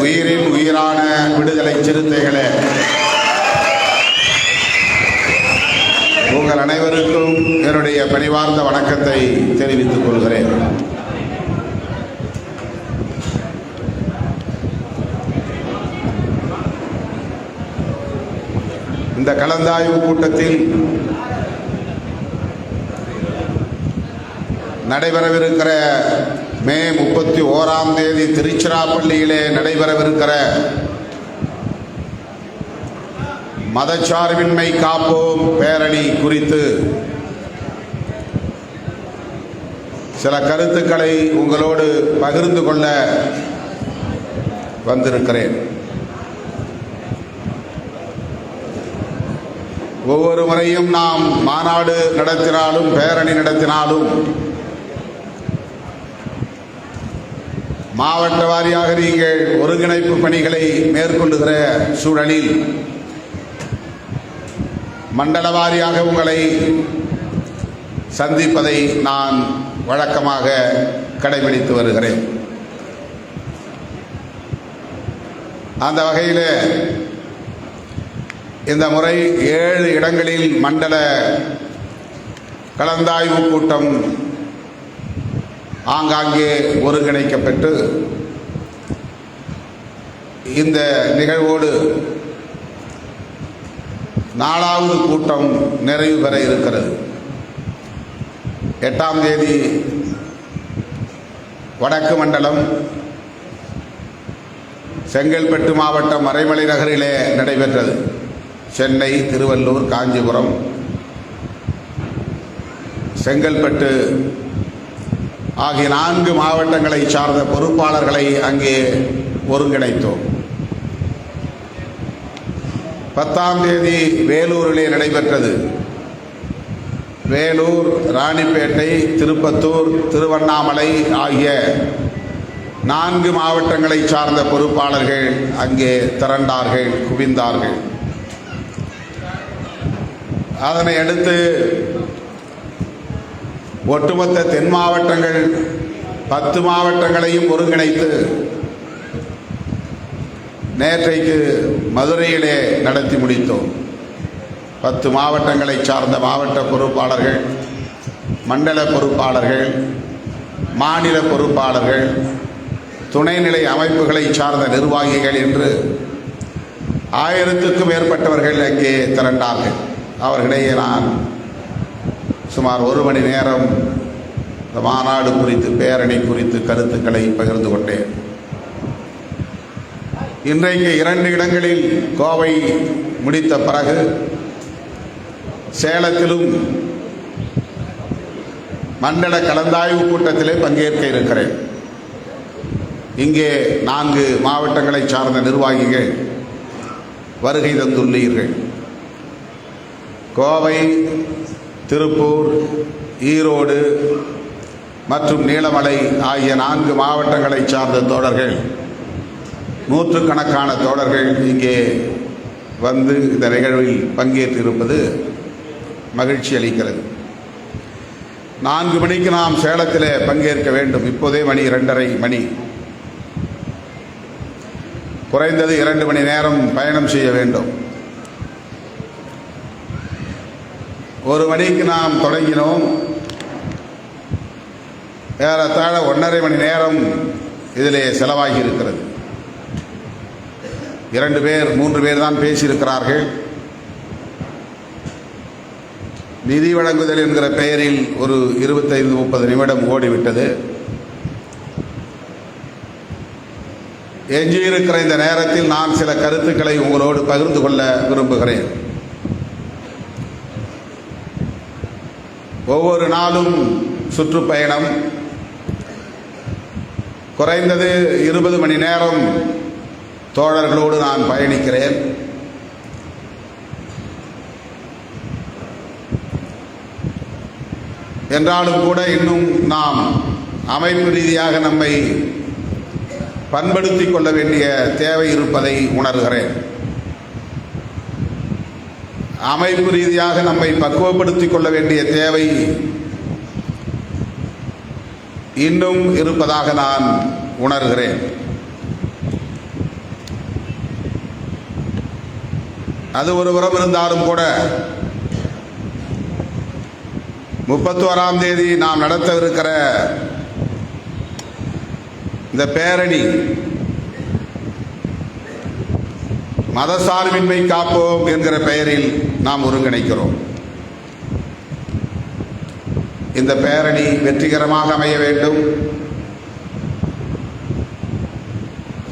உயிரின் உயிரான விடுதலை சிறுத்தைகளே, உங்கள் அனைவருக்கும் என்னுடைய பணிவார்ந்த வணக்கத்தை தெரிவித்துக் கொள்கிறேன். இந்த கலந்தாய்வு கூட்டத்தில் நடைபெறவிருக்கிற மே 31 திருச்சிராப்பள்ளியிலே நடைபெறவிருக்கிற மதச்சார்பின்மை காப்போம் பேரணி குறித்து சில கருத்துக்களை உங்களோடு பகிர்ந்து கொள்ள வந்திருக்கிறேன். ஒவ்வொரு முறையும் நாம் மாநாடு நடத்தினாலும் பேரணி நடத்தினாலும் மாவட்ட வாரியாக நீங்கள் ஒருங்கிணைப்பு பணிகளை மேற்கொள்ளுகிற சூழலில் மண்டல வாரியாக உங்களை சந்திப்பதை நான் வழக்கமாக கடைபிடித்து வருகிறேன். அந்த வகையில் இந்த முறை 7 இடங்களில் மண்டல கலந்தாய்வு கூட்டம் ஆங்காங்கே ஒருங்கிணைக்கப்பட்டு இந்த நிகழ்வோடு 4வது கூட்டம் நிறைவு பெற இருக்கிறது. 8ஆம் தேதி வடக்கு மண்டலம் செங்கல்பட்டு மாவட்டம் மறைமலை நகரிலே நடைபெற்றது. சென்னை, திருவள்ளூர், காஞ்சிபுரம், செங்கல்பட்டு ஆகிய 4 மாவட்டங்களை சார்ந்த பொறுப்பாளர்களை அங்கே ஒருங்கிணைத்தோம். 10ஆம் தேதி வேலூரிலே நடைபெற்றது. வேலூர், ராணிப்பேட்டை, திருப்பத்தூர், திருவண்ணாமலை ஆகிய 4 மாவட்டங்களை சார்ந்த பொறுப்பாளர்கள் அங்கே திரண்டார்கள், குவிந்தார்கள். அதனை அடுத்து ஒட்டுமொத்த தென் மாவட்டங்கள் 10 மாவட்டங்களையும் ஒருங்கிணைத்து நேற்றைக்கு மதுரையிலே நடத்தி முடித்தோம். 10 மாவட்டங்களை சார்ந்த மாவட்ட பொறுப்பாளர்கள், மண்டல பொறுப்பாளர்கள், மாநில பொறுப்பாளர்கள், துணைநிலை அமைப்புகளை சார்ந்த நிர்வாகிகள் என்று 1000க்கும் மேற்பட்டவர்கள் அங்கே திரண்டார்கள். அவர்களிடையே நான் சுமார் 1 மணி நேரம் இந்த மாநாடு குறித்து, பேரணி குறித்து கருத்துக்களை பகிர்ந்து கொண்டேன். இன்றைக்கு 2 இடங்களில் கோவை முடித்த பிறகு சேலத்திலும் மண்டல கலந்தாய்வு கூட்டத்திலே பங்கேற்க இருக்கிறேன். இங்கே 4 மாவட்டங்களை சார்ந்த நிர்வாகிகள் வருகை தந்துள்ளீர்கள். கோவை, திருப்பூர், ஈரோடு மற்றும் நீலமலை ஆகிய 4 மாவட்டங்களை சார்ந்த தோழர்கள், நூற்றுக்கணக்கான தோழர்கள் இங்கே வந்து இந்த நிகழ்வில் பங்கேற்றிருப்பது மகிழ்ச்சி அளிக்கிறது. 4 மணிக்கு நாம் சேலத்தில் பங்கேற்க வேண்டும். இப்போதே மணி 2:30 குறைந்தது 2 மணி நேரம் பயணம் செய்ய வேண்டும். 1 மணிக்கு நாம் தொடங்கினோம். ஏறத்தாழ 1.5 மணி நேரம் இதிலே செலவாகி இருக்கிறது. 2 பேர் 3 பேர் தான் பேசியிருக்கிறார்கள். நிதி வழங்குதல் என்கிற பெயரில் ஒரு 25-30 நிமிடம் ஓடிவிட்டது. எஞ்சியிருக்கிற இந்த நேரத்தில் நான் சில கருத்துக்களை உங்களோடு பகிர்ந்து கொள்ள விரும்புகிறேன். ஒவ்வொரு நாளும் சுற்றுப்பயணம், குறைந்தது 20 மணி நேரம் தோழர்களோடு நான் பயணிக்கிறேன். என்றாலும் கூட இன்னும் நாம் அமைப்பு ரீதியாக நம்மை பண்படுத்திக் கொள்ள வேண்டிய தேவை இருப்பதை உணர்கிறேன். அமைப்பு ரீதியாக நம்மை பக்குவப்படுத்திக் கொள்ள வேண்டிய தேவை இன்னும் இருப்பதாக நான் உணர்கிறேன். அது ஒருபுறம் இருந்தாலும் கூட 31ஆம் தேதி நாம் நடத்தவிருக்கிற இந்த பேரணி மதசார்பின்மை காப்போம் என்கிற பெயரில் நாம் ஒருங்கிணைக்கிறோம். இந்த பேரணி வெற்றிகரமாக அமைய வேண்டும்.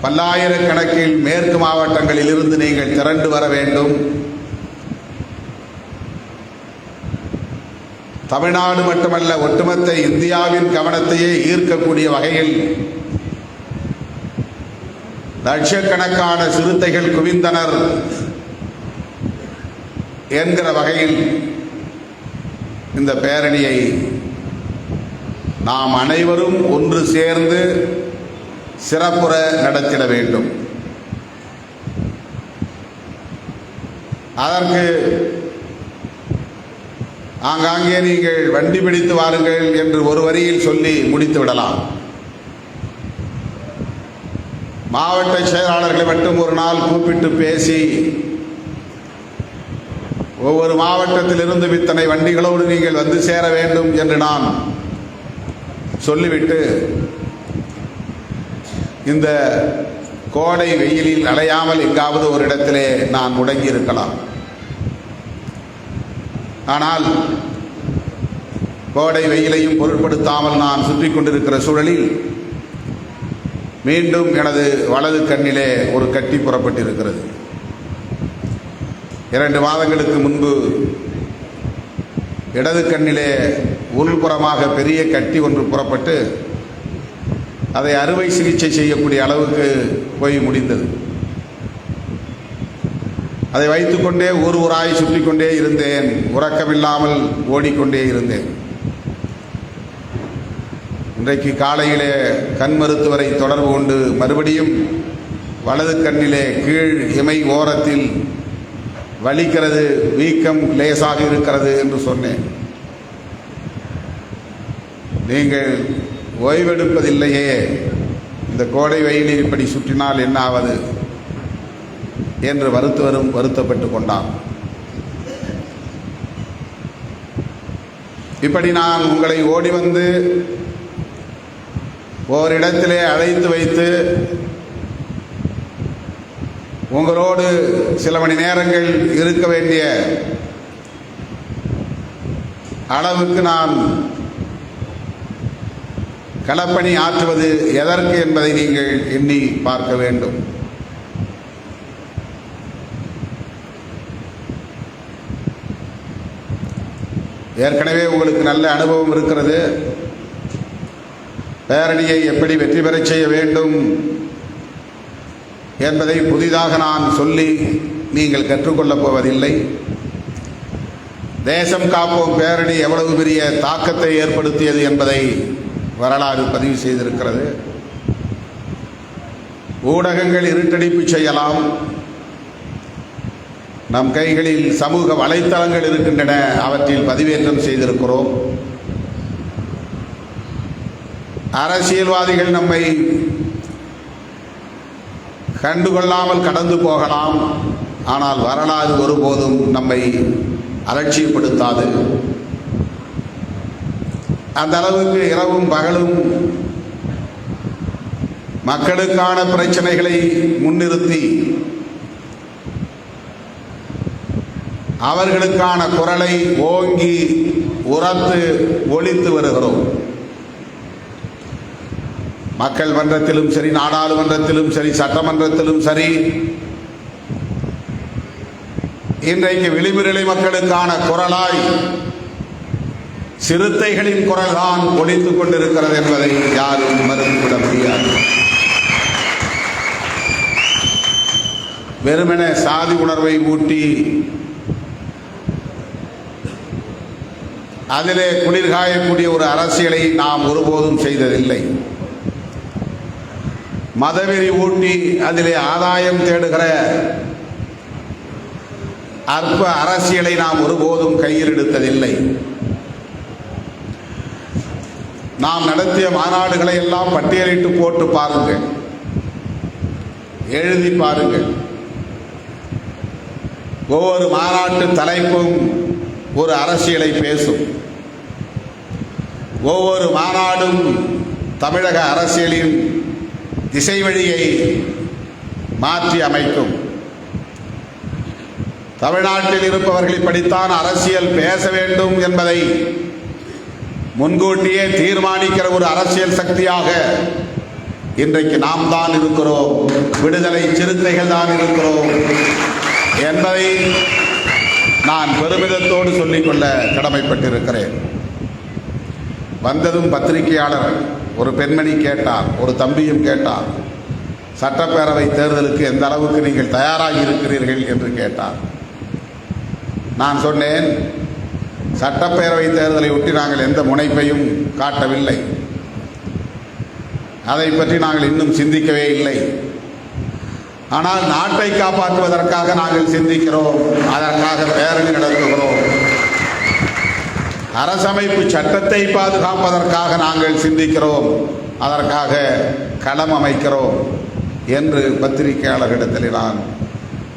பல்லாயிரக்கணக்கில் மேற்கு மாவட்டங்களில் இருந்து நீங்கள் திரண்டு வர வேண்டும். தமிழ்நாடு மட்டுமல்ல, ஒட்டுமொத்த இந்தியாவின் கவனத்தையே ஈர்க்கக்கூடிய வகையில் லட்சக்கணக்கான சிறுத்தைகள் குவிந்தனர் என்கிற வகையில் இந்த பேரணியை நாம் அனைவரும் ஒன்று சேர்ந்து சிறப்புற நடத்திட வேண்டும். அதற்கு ஆங்காங்கே நீங்கள் வண்டி பிடித்து வாருங்கள் என்று ஒரு வரியில் சொல்லி முடித்து விடலாம். மாவட்ட செயலாளர்களை மட்டும் ஒரு நாள் கூப்பிட்டு பேசி ஒவ்வொரு மாவட்டத்திலிருந்து இத்தனை வண்டிகளோடு நீங்கள் வந்து சேர வேண்டும் என்று நான் சொல்லிவிட்டு இந்த கோடை வெயிலில் அலையாமல் எங்காவது ஒரு இடத்திலே நான் முடங்கி இருக்கலாம். ஆனால் கோடை வெயிலையும் பொருட்படுத்தாமல் நான் சுற்றி கொண்டிருக்கிற சூழலில் மீண்டும் எனது வலது கண்ணிலே ஒரு கட்டி புறப்பட்டிருக்கிறது. 2 மாதங்களுக்கு முன்பு இடது கண்ணிலே உள்புறமாக பெரிய கட்டி ஒன்று புறப்பட்டு அதை அறுவை சிகிச்சை செய்யக்கூடிய அளவுக்கு போய் முடிந்தது. அதை வைத்துக்கொண்டே ஊர் ஊராய் சுற்றி கொண்டே இருந்தேன். உறக்கமில்லாமல் ஓடிக்கொண்டே இருந்தேன். இன்றைக்கு காலையிலே கண் மருத்துவரை தொடர்பு கொண்டு மறுபடியும் வலது கண்ணிலே கீழ் இமை ஓரத்தில் வலிக்கிறது, வீக்கம் லேசாக இருக்கிறது என்று சொன்னேன். நீங்கள் ஓய்வெடுப்பதில்லையே, இந்த கோடை வெயிலில் இப்படி சுற்றினால் என்ன ஆவது என்று மருத்துவரும் வருத்தப்பட்டு கொண்டார். இப்படி நான் உங்களை ஓடி வந்து ஓரிடத்திலே அழைத்து வைத்து உங்களோடு சில மணி நேரங்கள் இருக்க வேண்டிய அளவுக்கு நான் களப்பணி ஆற்றுவது எதற்கு என்பதை நீங்கள் எண்ணி பார்க்க வேண்டும். ஏற்கனவே உங்களுக்கு நல்ல அனுபவம் இருக்கிறது. பேரணியை எப்படி வெற்றி பெறச் செய்ய வேண்டும் என்பதை புதிதாக நான் சொல்லி நீங்கள் கற்றுக்கொள்ளப் போவதில்லை. தேசம் காப்போம் பேரணி எவ்வளவு பெரிய தாக்கத்தை ஏற்படுத்தியது என்பதை வரலாறு பதிவு செய்திருக்கிறது. ஊடகங்கள் இருட்டடிப்பு செய்யலாம், நம் கைகளில் சமூக வலைத்தளங்கள் இருக்கின்றன, அவற்றில் பதிவேற்றம் செய்திருக்கிறோம். அரசியல்வாதிகள் நம்மை கண்டுகொள்ளாமல் கடந்து போகலாம், ஆனால் வரலாறு ஒருபோதும் நம்மை அலட்சியப்படுத்தாது. அந்த அளவுக்கு இரவும் பகலும் மக்களுக்கான பிரச்சனைகளை முன்னிறுத்தி அவர்களுக்கான குரலை ஓங்கி உரத்து ஒலித்து வருகிறோம். மக்கள் மன்றத்திலும் சரி, நாடாளுமன்றத்திலும் சரி, சட்டமன்றத்திலும் சரி, இன்றைக்கு விளிம்புநிலை மக்களுக்கான குரலாய் சிறுத்தைகளின் குரல்தான் ஒலித்துக் கொண்டிருக்கிறது என்பதை யாரும் மறுத்துவிட முடியாது. வெறுமென சாதி உணர்வை ஊட்டி அதிலே குளிர்காயக்கூடிய ஒரு அரசியலை நாம் ஒருபோதும் செய்ததில்லை. மதவெறி ஊட்டி அதிலே ஆதாயம் தேடுகிற அற்ப அரசியலை நாம் ஒருபோதும் கையில் எடுத்ததில்லை. நாம் நடத்திய மாநாடுகளை எல்லாம் பட்டியலிட்டு போட்டு பாருங்கள், எழுதி பாருங்கள். ஒவ்வொரு மாநாட்டு தலைப்பும் ஒரு அரசியலை பேசும். ஒவ்வொரு மாநாடும் தமிழக அரசியலின் திசை வழியை மாற்றி அமைக்கும். தமிழ்நாட்டில் இருப்பவர்கள் இப்படித்தான் அரசியல் பேச வேண்டும் என்பதை முன்கூட்டியே தீர்மானிக்கிற ஒரு அரசியல் சக்தியாக இன்றைக்கு நாம் தான் இருக்கிறோம், விடுதலை சிறுத்தைகள் தான் இருக்கிறோம் என்பதை நான் பெருமிதத்தோடு சொல்லிக்கொள்ள கடமைப்பட்டிருக்கிறேன். வந்ததும் பத்திரிகையாளர் ஒரு பெண்மணி கேட்டார், ஒரு தம்பியும் கேட்டார், சட்டப்பேரவை தேர்தலுக்கு எந்த அளவுக்கு நீங்கள் தயாராகி இருக்கிறீர்கள் என்று கேட்டார். நான் சொன்னேன், சட்டப்பேரவை தேர்தலை ஒட்டி நாங்கள் எந்த முனைப்பையும் காட்டவில்லை, அதை பற்றி நாங்கள் இன்னும் சிந்திக்கவே இல்லை. ஆனால் நாட்டை காப்பாற்றுவதற்காக நாங்கள் சிந்திக்கிறோம், அதற்காக பேரணி நடத்துகிறோம். அரசமைப்பு சட்டத்தை பாதுகாப்பதற்காக நாங்கள் சிந்திக்கிறோம், அதற்காக களம் அமைக்கிறோம் என்று பத்திரிகையாளர்களிடத்தில் நான்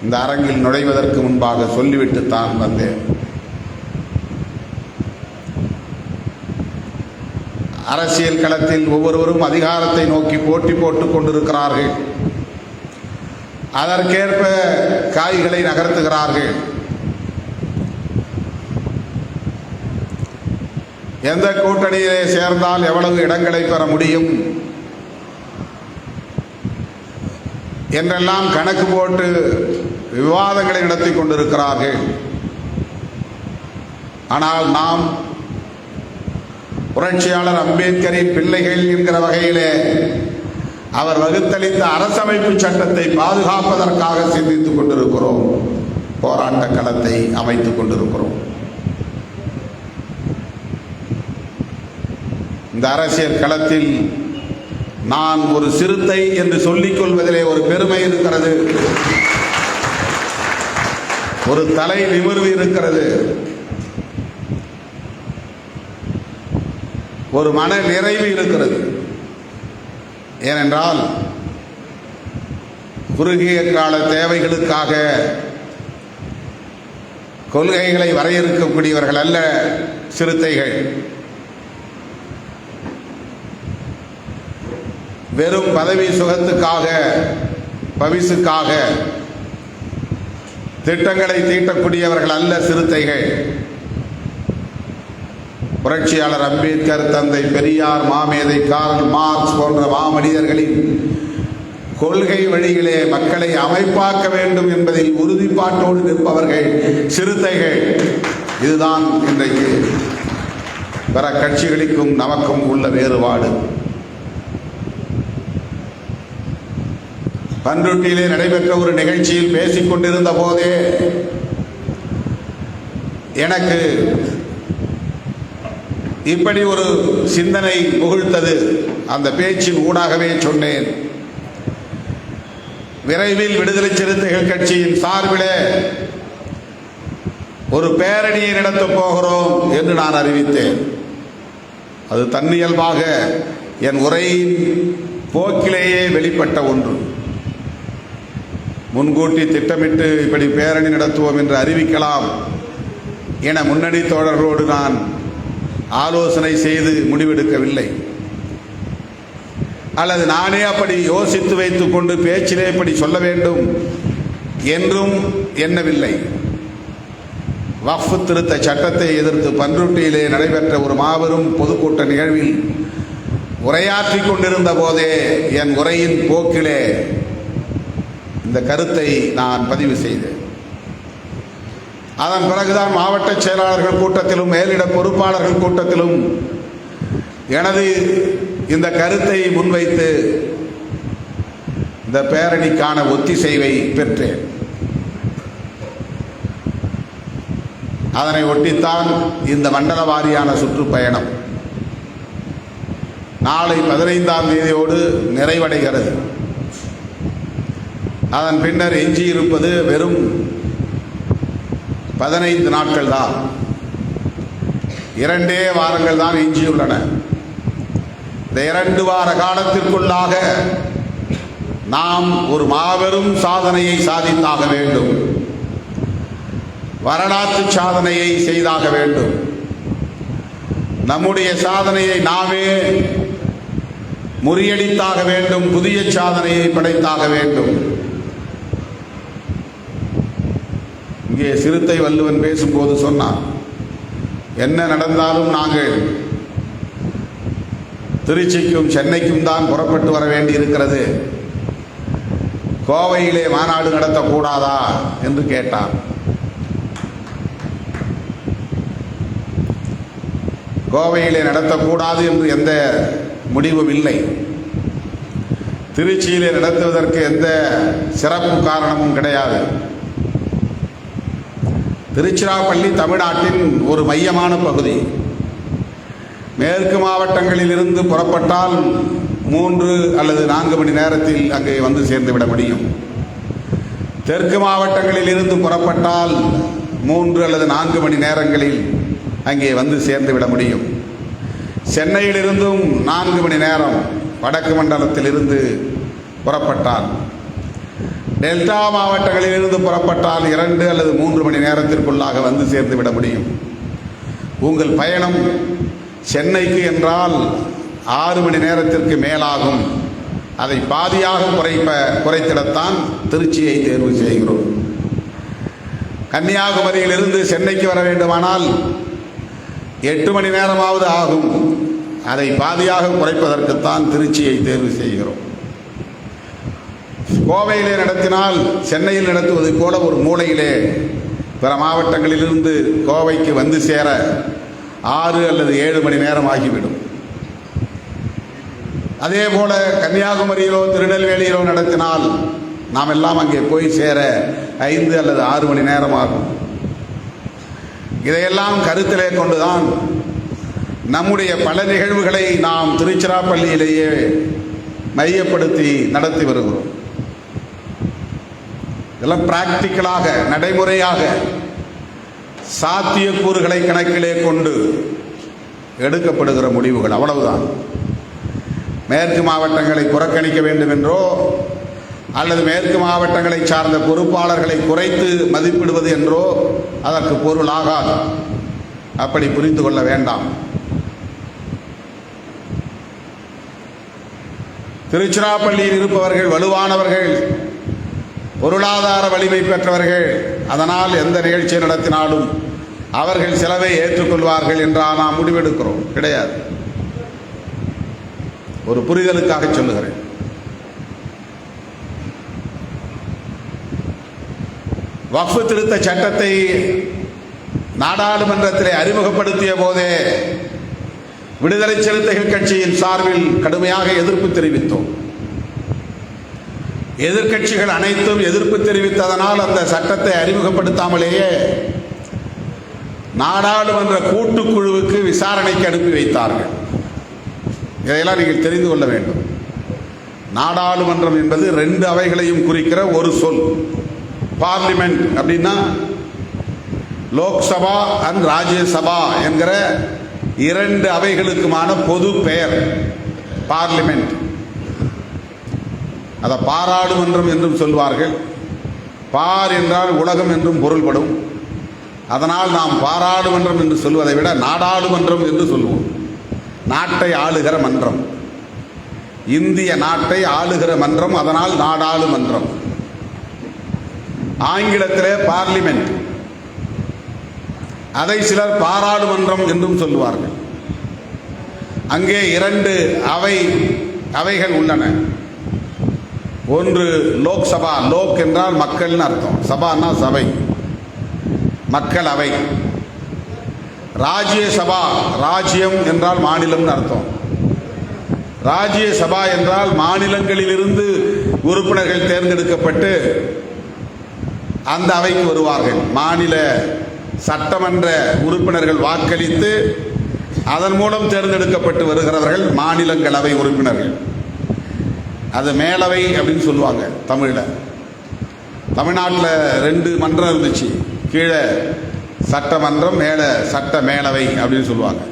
இந்த அரங்கில் நுழைவதற்கு முன்பாக சொல்லிவிட்டுத்தான் வந்தேன். அரசியல் களத்தில் ஒவ்வொருவரும் அதிகாரத்தை நோக்கி போட்டி போட்டுக் கொண்டிருக்கிறார்கள். அதற்கேற்ப காய்களை நகர்த்துகிறார்கள். எந்த கூட்டணியிலே சேர்ந்தால் எவ்வளவு இடங்களை பெற முடியும் என்றெல்லாம் கணக்கு போட்டு விவாதங்களை நடத்தி கொண்டிருக்கிறார்கள். ஆனால் நாம் புரட்சியாளர் அம்பேத்கரின் பிள்ளைகள் என்கிற வகையிலே அவர் வகுத்தளித்த அரசமைப்பு சட்டத்தை பாதுகாப்பதற்காக சிந்தித்துக் கொண்டிருக்கிறோம், போராட்ட களத்தை அமைத்துக் கொண்டிருக்கிறோம். இந்த அரசியல் களத்தில் நான் ஒரு சிறுத்தை என்று சொல்லிக் கொள்வதிலே ஒரு பெருமை இருக்கிறது, ஒரு தலை நிமிர்வு இருக்கிறது, ஒரு மன நிறைவு இருக்கிறது. ஏனென்றால் குறுகிய கால தேவைகளுக்காக கொள்கைகளை வரையறுக்கக்கூடியவர்கள் அல்ல சிறுத்தைகள். வெறும் பதவி சுகத்துக்காக, பவிசுக்காக திட்டங்களை தீட்டக்கூடியவர்கள் அல்ல சிறுத்தைகள். புரட்சியாளர் அம்பேத்கர், தந்தை பெரியார், மாமேதை கார்ல் மார்க்ஸ் போன்ற மாமனிதர்களின் கொள்கை வழியிலே மக்களை அமைப்பாக்க வேண்டும் என்பதில் உறுதிப்பாட்டோடு நிற்பவர்கள் சிறுத்தைகள். இதுதான் இன்றைக்கு பிற கட்சிகளுக்கும் நமக்கும் உள்ள வேறுபாடு. பண்ருட்டியிலே நடைபெற்ற ஒரு நிகழ்ச்சியில் பேசிக் கொண்டிருந்த போதே எனக்கு இப்படி ஒரு சிந்தனை புகழ்த்தது. அந்த பேச்சின் ஊடாகவே சொன்னேன், விரைவில் விடுதலை சிறுத்தைகள் கட்சியின் சார்பிலே ஒரு பேரணியை நடத்தப் போகிறோம் என்று நான் அறிவித்தேன். அது தன்னியல்பாக என் உரையின் போக்கிலேயே வெளிப்பட்ட ஒன்று. முன்கூட்டி திட்டமிட்டு இப்படி பேரணி நடத்துவோம் என்று அறிவிக்கலாம் என முன்னணி தோழர்களோடு நான் ஆலோசனை செய்து முடிவெடுக்கவில்லை, அல்லது நானே அப்படி யோசித்து வைத்துக் கொண்டு பேச்சிலே இப்படி சொல்ல வேண்டும் என்றும் எண்ணவில்லை. வக்ஃப் திருத்த சட்டத்தை எதிர்த்து பண்ருட்டியிலே நடைபெற்ற ஒரு மாபெரும் பொதுக்கூட்ட நிகழ்வில் உரையாற்றி கொண்டிருந்த போதே என் உரையின் போக்கிலே இந்த கருத்தை நான் பதிவு செய்தேன். அதன் பிறகுதான் மாவட்ட செயலாளர்கள் கூட்டத்திலும் மேலிட பொறுப்பாளர்கள் கூட்டத்திலும் எனது இந்த கருத்தை முன்வைத்து இந்த பேரணிக்கான ஒத்திசைவை பெற்றேன். அதனை ஒட்டித்தான் இந்த மண்டல வாரியான சுற்றுப்பயணம் நாளை 15ஆம் தேதியோடு நிறைவடைகிறது. அதன் பின்னர் எஞ்சியிருப்பது வெறும் 15 நாட்கள் தான், 2 வாரங்கள் தான் எஞ்சியுள்ளன. இந்த 2 வார காலத்திற்குள்ளாக நாம் ஒரு மாபெரும் சாதனையை சாதித்தாக வேண்டும். வரலாற்று சாதனையை செய்தாக வேண்டும். நம்முடைய சாதனையை நாமே முறியடித்தாக வேண்டும். புதிய சாதனையை படைத்தாக வேண்டும். இங்கே சிறுத்தை வள்ளுவன் பேசும்போது சொன்னார், என்ன நடந்தாலும் நாங்கள் திருச்சிக்கும் சென்னைக்கும் தான் புறப்பட்டு வர வேண்டி இருக்கிறது, கோவையிலே மாநாடு நடத்தக்கூடாதா என்று கேட்டார். கோவையிலே நடத்தக்கூடாது என்று எந்த முடிவும் இல்லை. திருச்சியிலே நடத்துவதற்கு எந்த சிறப்பு காரணமும் கிடையாது. திருச்சிராப்பள்ளி தமிழ்நாட்டின் ஒரு மையமான பகுதி. மேற்கு மாவட்டங்களில் இருந்து புறப்பட்டால் 3 அல்லது 4 மணி நேரத்தில் அங்கே வந்து சேர்ந்துவிட முடியும். தெற்கு மாவட்டங்களில் இருந்து புறப்பட்டால் 3 அல்லது 4 மணி நேரங்களில் அங்கே வந்து சேர்ந்துவிட முடியும். சென்னையிலிருந்தும் 4 மணி நேரம் வடக்கு மண்டலத்தில் இருந்து புறப்பட்டால், டெல்டா மாவட்டங்களில் இருந்து புறப்பட்டால் 2 அல்லது 3 மணி நேரத்திற்குள்ளாக வந்து சேர்ந்து விட முடியும். உங்கள் பயணம் சென்னைக்கு என்றால் 6 மணி நேரத்திற்கு மேலாகும். அதை பாதியாக குறைத்திடத்தான் திருச்சியை தேர்வு செய்கிறோம். கன்னியாகுமரியிலிருந்து சென்னைக்கு வர வேண்டுமானால் 8 மணி நேரமாவது ஆகும். அதை பாதியாக குறைப்பதற்குத்தான் திருச்சியை தேர்வு செய்கிறோம். கோவையிலே நடத்தினால் சென்னையில் நடத்துவதைப் போல ஒரு மூலையிலே பிற மாவட்டங்களிலிருந்து கோவைக்கு வந்து சேர 6 அல்லது 7 மணி நேரம் ஆகிவிடும். அதே போல கன்னியாகுமரியிலோ திருநெல்வேலியிலோ நடத்தினால் நாம் எல்லாம் அங்கே போய் சேர 5 அல்லது 6 மணி நேரம் ஆகும். இதையெல்லாம் கருத்திலே கொண்டுதான் நம்முடைய பல நிகழ்வுகளை நாம் திருச்சிராப்பள்ளியிலேயே மையப்படுத்தி நடத்தி வருகிறோம். இதெல்லாம் பிராக்டிக்கலாக, நடைமுறையாக சாத்தியக்கூறுகளை கணக்கிலே கொண்டு எடுக்கப்படுகிற முடிவுகள், அவ்வளவுதான். மேற்கு மாவட்டங்களை புறக்கணிக்க வேண்டும் என்றோ அல்லது மேற்கு மாவட்டங்களை சார்ந்த பொறுப்பாளர்களை குறைத்து மதிப்பிடுவது என்றோ அதற்கு பொருளாகாது. அப்படி புரிந்து கொள்ள வேண்டாம். திருச்சிராப்பள்ளியில் இருப்பவர்கள் வலுவானவர்கள், பொருளாதார வலிமை பெற்றவர்கள். அதனால் எந்த நிகழ்ச்சி நடத்தினாலும் அவர்கள் செலவை ஏற்றுக்கொள்வார்கள் என்றால் நாம் முடிவெடுக்கிறோம். கிடையாது. ஒரு புரிதலுக்காக சொல்லுகிறேன். வக்ஃபு திருத்த சட்டத்தை நாடாளுமன்றத்திலே அறிமுகப்படுத்திய போதே விடுதலை சிறுத்தைகள் கட்சியின் சார்பில் கடுமையாக எதிர்ப்பு தெரிவித்தோம். எதிர்க்கட்சிகள் அனைத்தும் எதிர்ப்பு தெரிவித்ததனால் அந்த சட்டத்தை அறிமுகப்படுத்தாமலேயே நாடாளுமன்ற கூட்டுக்குழுவுக்கு விசாரணைக்கு அனுப்பி வைத்தார்கள். இதையெல்லாம் நீங்கள் தெரிந்து கொள்ள வேண்டும். நாடாளுமன்றம் என்பது 2 அவைகளையும் குறிக்கிற ஒரு சொல். பார்லிமெண்ட் அப்படின்னா லோக்சபா அண்ட் ராஜ்யசபா என்கிற 2 அவைகளுக்குமான பொது பெயர் பார்லிமெண்ட். அதை பாராளுமன்றம் என்றும் சொல்வார்கள். பார் என்றால் உலகம் என்றும் பொருள்படும். அதனால் நாம் பாராளுமன்றம் என்று சொல்வதை விட நாடாளுமன்றம் என்று சொல்வோம். நாட்டை ஆளுகிற மன்றம், இந்திய நாட்டை ஆளுகிற மன்றம். அதனால் நாடாளுமன்றம். ஆங்கிலத்திலே பார்லிமெண்ட், அதை சிலர் பாராளுமன்றம் என்றும் சொல்லுவார்கள். அங்கே 2 அவைகள் உள்ளன. ஒன்று லோக்சபா. லோக் என்றால் மக்கள்னு அர்த்தம், சபான்னா சபை, மக்கள் அவை. ராஜ்யசபா, ராஜ்யம் என்றால் மாநிலம்னு அர்த்தம். ராஜ்யசபா என்றால் மாநிலங்களிலிருந்து உறுப்பினர்கள் தேர்ந்தெடுக்கப்பட்டு அந்த அவைக்கு வருவார்கள். மாநில சட்டமன்ற உறுப்பினர்கள் வாக்களித்து அதன் மூலம் தேர்ந்தெடுக்கப்பட்டு வருகிறவர்கள் மாநிலங்களவை உறுப்பினர்கள். அது மேலவை அப்படின்னு சொல்லுவாங்க தமிழில். தமிழ்நாட்டில் 2 மன்றம் இருந்துச்சு. கீழே சட்டமன்றம், மேலே சட்ட மேலவை அப்படின்னு சொல்லுவாங்க.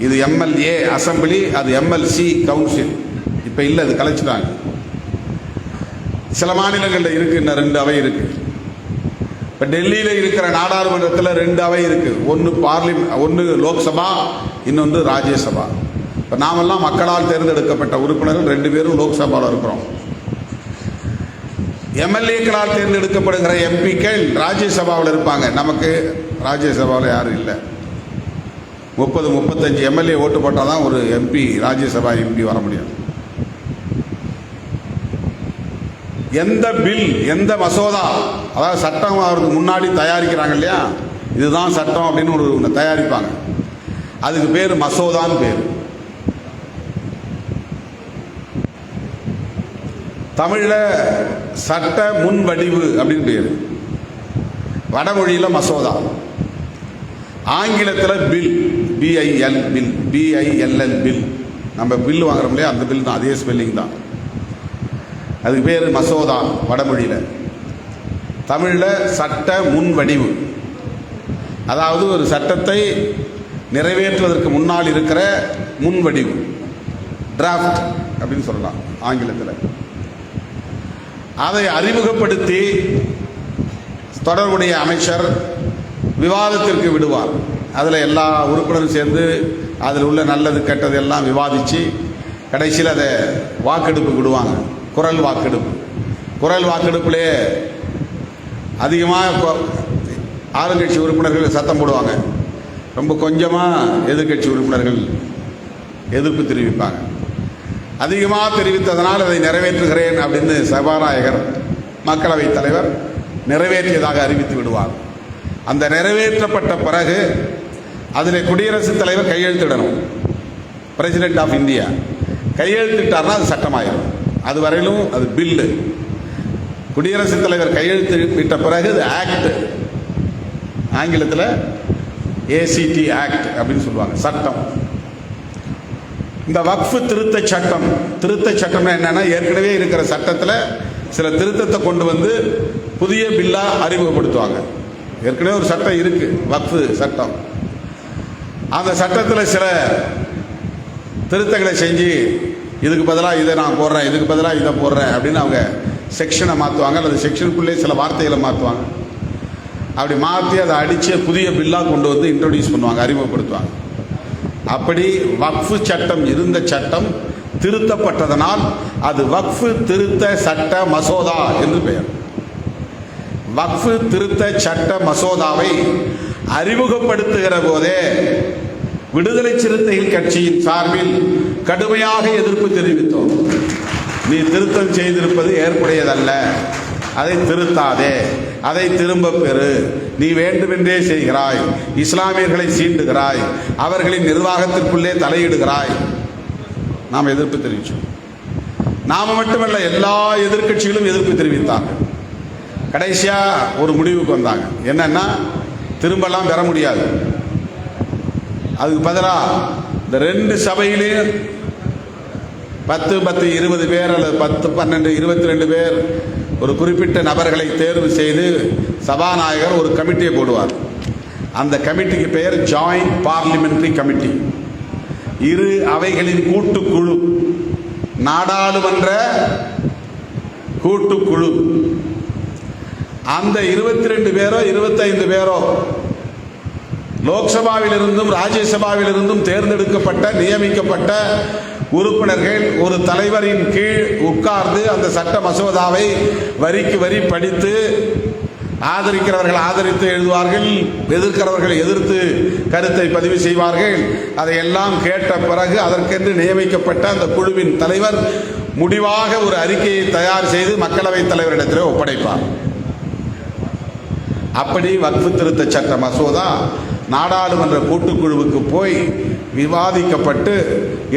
இது எம்எல்ஏ அசம்பிளி, அது எம்எல்சி கவுன்சில். இப்போ இல்லை, அது கலைச்சிட்டாங்க. சில மாநிலங்களில் இருக்கு, இன்னும் 2 அவை இருக்கு. இப்போ டெல்லியில் இருக்கிற நாடாளுமன்றத்தில் 2 அவை இருக்கு, ஒன்று லோக்சபா, இன்னொன்று ராஜ்யசபா. இப்போ நாமெல்லாம் மக்களால் தேர்ந்தெடுக்கப்பட்ட உறுப்பினர்கள் 2 பேரும் லோக்சபாவில் இருக்கிறோம். எம்எல்ஏக்களால் தேர்ந்தெடுக்கப்படுகிற எம்பிக்கள் ராஜ்யசபாவில் இருப்பாங்க. நமக்கு ராஜ்யசபாவில் யாரும் இல்லை. 30-35 எம்எல்ஏ ஓட்டு போட்டால் தான் ஒரு எம்பி, ராஜ்யசபா எம்பி வர முடியும். எந்த பில், எந்த மசோதா, அதாவது சட்டம் அவருக்கு முன்னாடி தயாரிக்கிறாங்க இல்லையா, இதுதான் சட்டம் அப்படின்னு ஒன்று தயாரிப்பாங்க, அதுக்கு பேர் மசோதான்னு பேர். தமிழில் சட்ட முன்வடிவு அப்படின்னு பேர், வடமொழியில் மசோதா, ஆங்கிலத்தில் பில், பிஐஎல் பில், பிஐஎல்எல் பில். நம்ம பில் வாங்குறோம் இல்லையா, அந்த பில் தான், அதே ஸ்பெல்லிங் தான். அதுக்கு பேர் மசோதா வடமொழியில். தமிழில் சட்ட முன்வடிவு, அதாவது ஒரு சட்டத்தை நிறைவேற்றுவதற்கு முன்னால் இருக்கிற முன்வடிவு, டிராஃப்ட் அப்படின்னு சொல்லலாம் ஆங்கிலத்தில். அதை அறிமுகப்படுத்தி தொடர்புடைய அமைச்சர் விவாதத்திற்கு விடுவார். அதில் எல்லா உறுப்பினரும் சேர்ந்து அதில் உள்ள நல்லது கெட்டது எல்லாம் விவாதித்து கடைசியில் அதை வாக்கெடுப்பு விடுவாங்க. குரல் வாக்கெடுப்பு. குரல் வாக்கெடுப்பிலே அதிகமாக ஆளுங்கட்சி உறுப்பினர்கள் சத்தம் போடுவாங்க, ரொம்ப கொஞ்சமாக எதிர்கட்சி உறுப்பினர்கள் எதிர்ப்பு தெரிவிப்பாங்க. அதிகமாக தெரிவித்ததனால் அதை நிறைவேற்றுகிறேன் அப்படின்னு சபாநாயகர், மக்களவைத் தலைவர் நிறைவேற்றியதாக அறிவித்து விடுவார். அந்த நிறைவேற்றப்பட்ட பிறகு அதில் குடியரசுத் தலைவர் கையெழுத்திடணும். பிரசிடென்ட் ஆஃப் இந்தியா கையெழுத்திட்டார்னா அது சட்டமாயிடும். அது வரையிலும் அது பில்லு. குடியரசுத் தலைவர் கையெழுத்து விட்ட பிறகு அது ஆக்ட், ஆங்கிலத்தில் ஏசிடி ஆக்ட் அப்படின்னு சொல்லுவாங்க, சட்டம். இந்த வக்ஃபு திருத்த சட்டம், திருத்த சட்டம்னா என்னன்னா, ஏற்கனவே இருக்கிற சட்டத்தில் சில திருத்தத்தை கொண்டு வந்து புதிய பில்லா அறிமுகப்படுத்துவாங்க. ஏற்கனவே ஒரு சட்டம் இருக்கு, வக்ஃபு சட்டம். அந்த சட்டத்தில் சில திருத்தங்களை செஞ்சு இதுக்கு பதிலாக இதை நான் போடுறேன், இதுக்கு பதிலாக இதை போடுறேன் அப்படின்னு அவங்க செக்ஷனை மாற்றுவாங்க, அல்லது செக்ஷனுக்குள்ளே சில வார்த்தைகளை மாற்றுவாங்க. அப்படி மாற்றி அதை அடித்து புதிய பில்லாக கொண்டு வந்து இன்ட்ரோடியூஸ் பண்ணுவாங்க, அறிமுகப்படுத்துவாங்க. அப்படி வக்ஃபு சட்டம் இருந்த சட்டம் திருத்தப்பட்டதனால் அது வக்ஃபு திருத்த சட்ட மசோதா என்று பெயர். வக்ஃபு திருத்த சட்ட மசோதாவை அறிமுகப்படுத்துகிற போதே விடுதலை சிறுத்தைகள் கட்சியின் சார்பில் கடுமையாக எதிர்ப்பு தெரிவித்தோம். நீ திருத்தம் செய்திருப்பது ஏற்புடையதல்ல, அதை திருத்தாதே, அதை திரும்ப பெறு, நீ வேண்டுமென்றே செய்கிறாய், இஸ்லாமியர்களை சீண்டுகிறாய், அவர்களின் நிர்வாகத்திற்குள்ளே தலையிடுகிறாய். நாம் எதிர்ப்பு தெரிவித்தோம். நாம மட்டுமல்ல, எல்லா எதிர்க்கட்சிகளும் எதிர்ப்பு தெரிவித்தார்கள். கடைசியா ஒரு முடிவுக்கு வந்தாங்க. என்னன்னா, திரும்பலாம் பெற முடியாது. அதுக்கு பதிலாக இந்த 2 சபையிலையும் 10, 20 பேர் அல்லது 10, 12, 22 பேர் ஒரு குறிப்பிட்ட நபர்களை தேர்வு செய்து சபாநாயகர் ஒரு கமிட்டியை போடுவார். அந்த கமிட்டிக்கு பெயர் ஜாயிண்ட் பார்லிமெண்டரி கமிட்டி, இரு அவைகளின் கூட்டுக்குழு, நாடாளுமன்ற கூட்டுக்குழு. அந்த 22 பேரோ 25 பேரோ லோக்சபாவிலிருந்தும் ராஜ்யசபாவிலிருந்தும் தேர்ந்தெடுக்கப்பட்ட நியமிக்கப்பட்ட உறுப்பினர்கள் ஒரு தலைவரின் கீழ் உட்கார்ந்து அந்த சட்ட மசோதாவை வரிக்கு வரி படித்து, ஆதரிக்கிறவர்கள் ஆதரித்து எழுதுவார்கள், எதிர்க்கிறவர்கள் எதிர்த்து கருத்தை பதிவு செய்வார்கள். அதையெல்லாம் கேட்ட பிறகு அதற்கென்று நியமிக்கப்பட்ட அந்த குழுவின் தலைவர் முடிவாக ஒரு அறிக்கையை தயார் செய்து மக்களவைத் தலைவரிடத்தில் ஒப்படைப்பார். அப்படி வக்ஃபு திருத்த சட்ட மசோதா நாடாளுமன்ற கூட்டுக்குழுவுக்கு போய் விவாதிக்கப்பட்டு,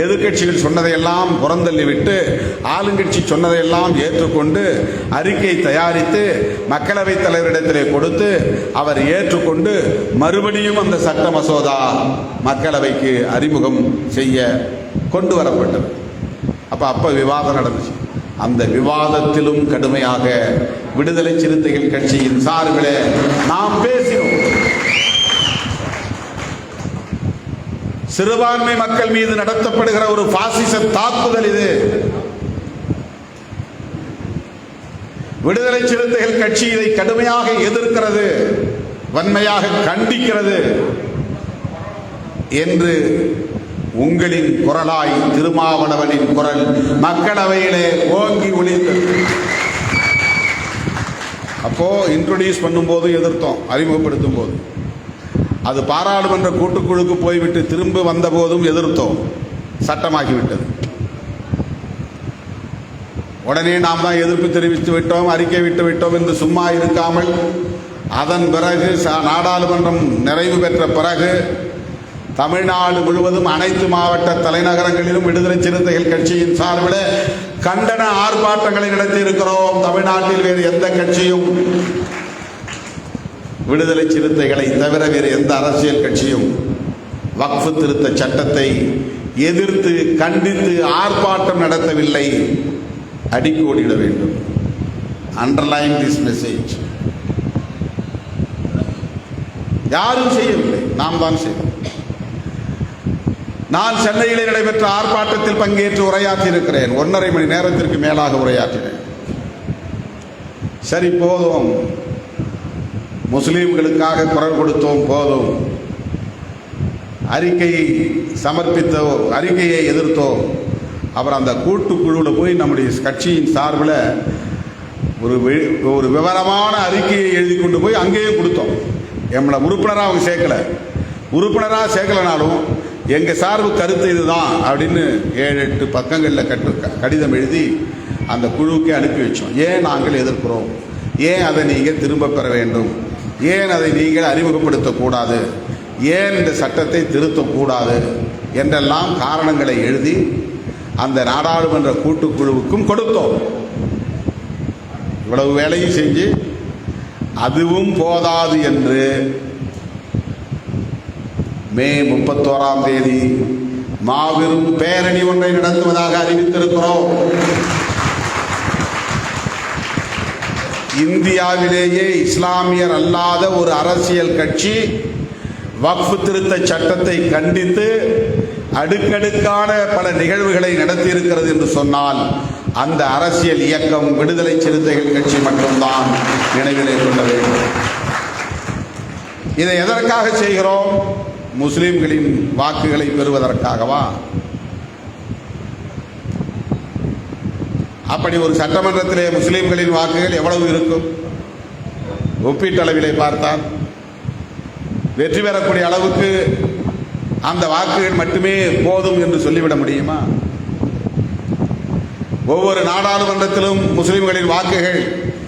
எதிர்கட்சிகள் சொன்னதையெல்லாம் புறந்தள்ளிவிட்டு ஆளுங்கட்சி சொன்னதையெல்லாம் ஏற்றுக்கொண்டு அறிக்கை தயாரித்து மக்களவைத் தலைவரிடத்திலே கொடுத்து அவர் ஏற்றுக்கொண்டு மறுபடியும் அந்த சட்ட மசோதா மக்களவைக்கு அறிமுகம் செய்ய கொண்டு வரப்பட்டது. அப்ப விவாதம் நடந்துச்சு. அந்த விவாதத்திலும் கடுமையாக விடுதலை சிறுத்தைகள் கட்சியின் சார்பிலே நாம் பேசினோம். சிறுபான்மை மக்கள் மீது நடத்தப்படுகிற ஒரு பாசிச தாக்குதல் இது. விடுதலை சிறுத்தைகள் கட்சி இதை கடுமையாக எதிர்க்கிறது, வன்மையாக கண்டிக்கிறது என்று உங்களின் குரலாய் திருமாவளவனின் குரல் மக்களவையிலே ஓங்கி ஒலித்தது. அப்போ இன்ட்ரோடியூஸ் பண்ணும்போது எதிர்த்தோம், அறிமுகப்படுத்தும் போது. அது பாராளுமன்ற கூட்டுக்குழுக்கு போய்விட்டு திரும்ப வந்த போதும் எதிர்த்தோம், சட்டமாகிவிட்டது. உடனே நாம் தான் எதிர்ப்பு தெரிவித்து விட்டோம், அறிக்கை விட்டு விட்டோம் என்று சும்மா இருக்காமல் அதன் பிறகு நாடாளுமன்றம் நிறைவு பெற்ற பிறகு தமிழ்நாடு முழுவதும் அனைத்து மாவட்ட தலைநகரங்களிலும் விடுதலை சிறுத்தைகள் கட்சியின் சார்பில் கண்டன ஆர்ப்பாட்டங்களை நடத்தி இருக்கிறோம். தமிழ்நாட்டில் வேறு எந்த கட்சியும், விடுதலை சிறுத்தைகளை தவிர வேறு எந்த அரசியல் கட்சியும் வக்ஃப் திருத்த சட்டத்தை எதிர்த்து கண்டித்து ஆர்ப்பாட்டம் நடத்தவில்லை. அடிக்கோடிட வேண்டும். Underline this message. யாரும் செய்யவில்லை, நாம் தான் செய்தோம். நான் சென்னையில் நடைபெற்ற ஆர்ப்பாட்டத்தில் பங்கேற்று உரையாற்றி இருக்கிறேன். 1.5 மணி நேரத்திற்கு மேலாக உரையாற்றினேன். சரி, போதும், முஸ்லீம்களுக்காக குரல் கொடுத்தோம், போதும். அறிக்கையை சமர்ப்பித்தோ, அறிக்கையை எதிர்த்தோ. அப்புறம் அந்த கூட்டுக்குழுவில் போய் நம்முடைய கட்சியின் சார்பில் ஒரு விவரமான அறிக்கையை எழுதி கொண்டு போய் அங்கேயும் கொடுத்தோம். நம்மளை உறுப்பினராக அவங்க சேர்க்கல. உறுப்பினராக சேர்க்கலனாலும் எங்கள் சார்பு கருத்து இதுதான் அப்படின்னு 7-8 பக்கங்களில் கடிதம் எழுதி அந்த குழுவுக்கே அனுப்பி வச்சோம். ஏன் நாங்கள் எதிர்க்கிறோம், ஏன் அதை நீங்கள் திரும்ப பெற வேண்டும், ஏன் அதை நீங்கள் அறிமுகப்படுத்தக்கூடாது, ஏன் இந்த சட்டத்தை திருத்தக்கூடாது என்றெல்லாம் காரணங்களை எழுதி அந்த நாடாளுமன்ற கூட்டுக்குழுவுக்கும் கொடுத்தோம். இவ்வளவு வேலையும் செஞ்சு அதுவும் போதாது என்று மே 31ஆம் தேதி மாபெரும் பேரணி ஒன்றை நடத்துவதாக அறிவித்திருக்கிறோம். இந்தியாவிலேயே இஸ்லாமியர் அல்லாத ஒரு அரசியல் கட்சி வக்ஃப் திருத்த சட்டத்தை கண்டித்து அடுக்கடுக்கான பல நிகழ்வுகளை நடத்தியிருக்கிறது என்று சொன்னால் அந்த அரசியல் இயக்கம் விடுதலை சிறுத்தைகள் கட்சி மட்டும்தான் நினைவிலே கொள்ள வேண்டும். இதை எதற்காக செய்கிறோம்? முஸ்லிம்களின் வாக்குகளை பெறுவதற்காகவா? அப்படி ஒரு சட்டமன்றத்திலே முஸ்லிம்களின் வாக்குகள் எவ்வளவு இருக்கும்? ஒப்பீட்டளவிலே பார்த்தால் வெற்றி பெறக்கூடிய அளவுக்கு அந்த வாக்குகள் மட்டுமே போதும் என்று சொல்லிவிட முடியுமா? ஒவ்வொரு நாடாளுமன்றத்திலும் முஸ்லிம்களின் வாக்குகள்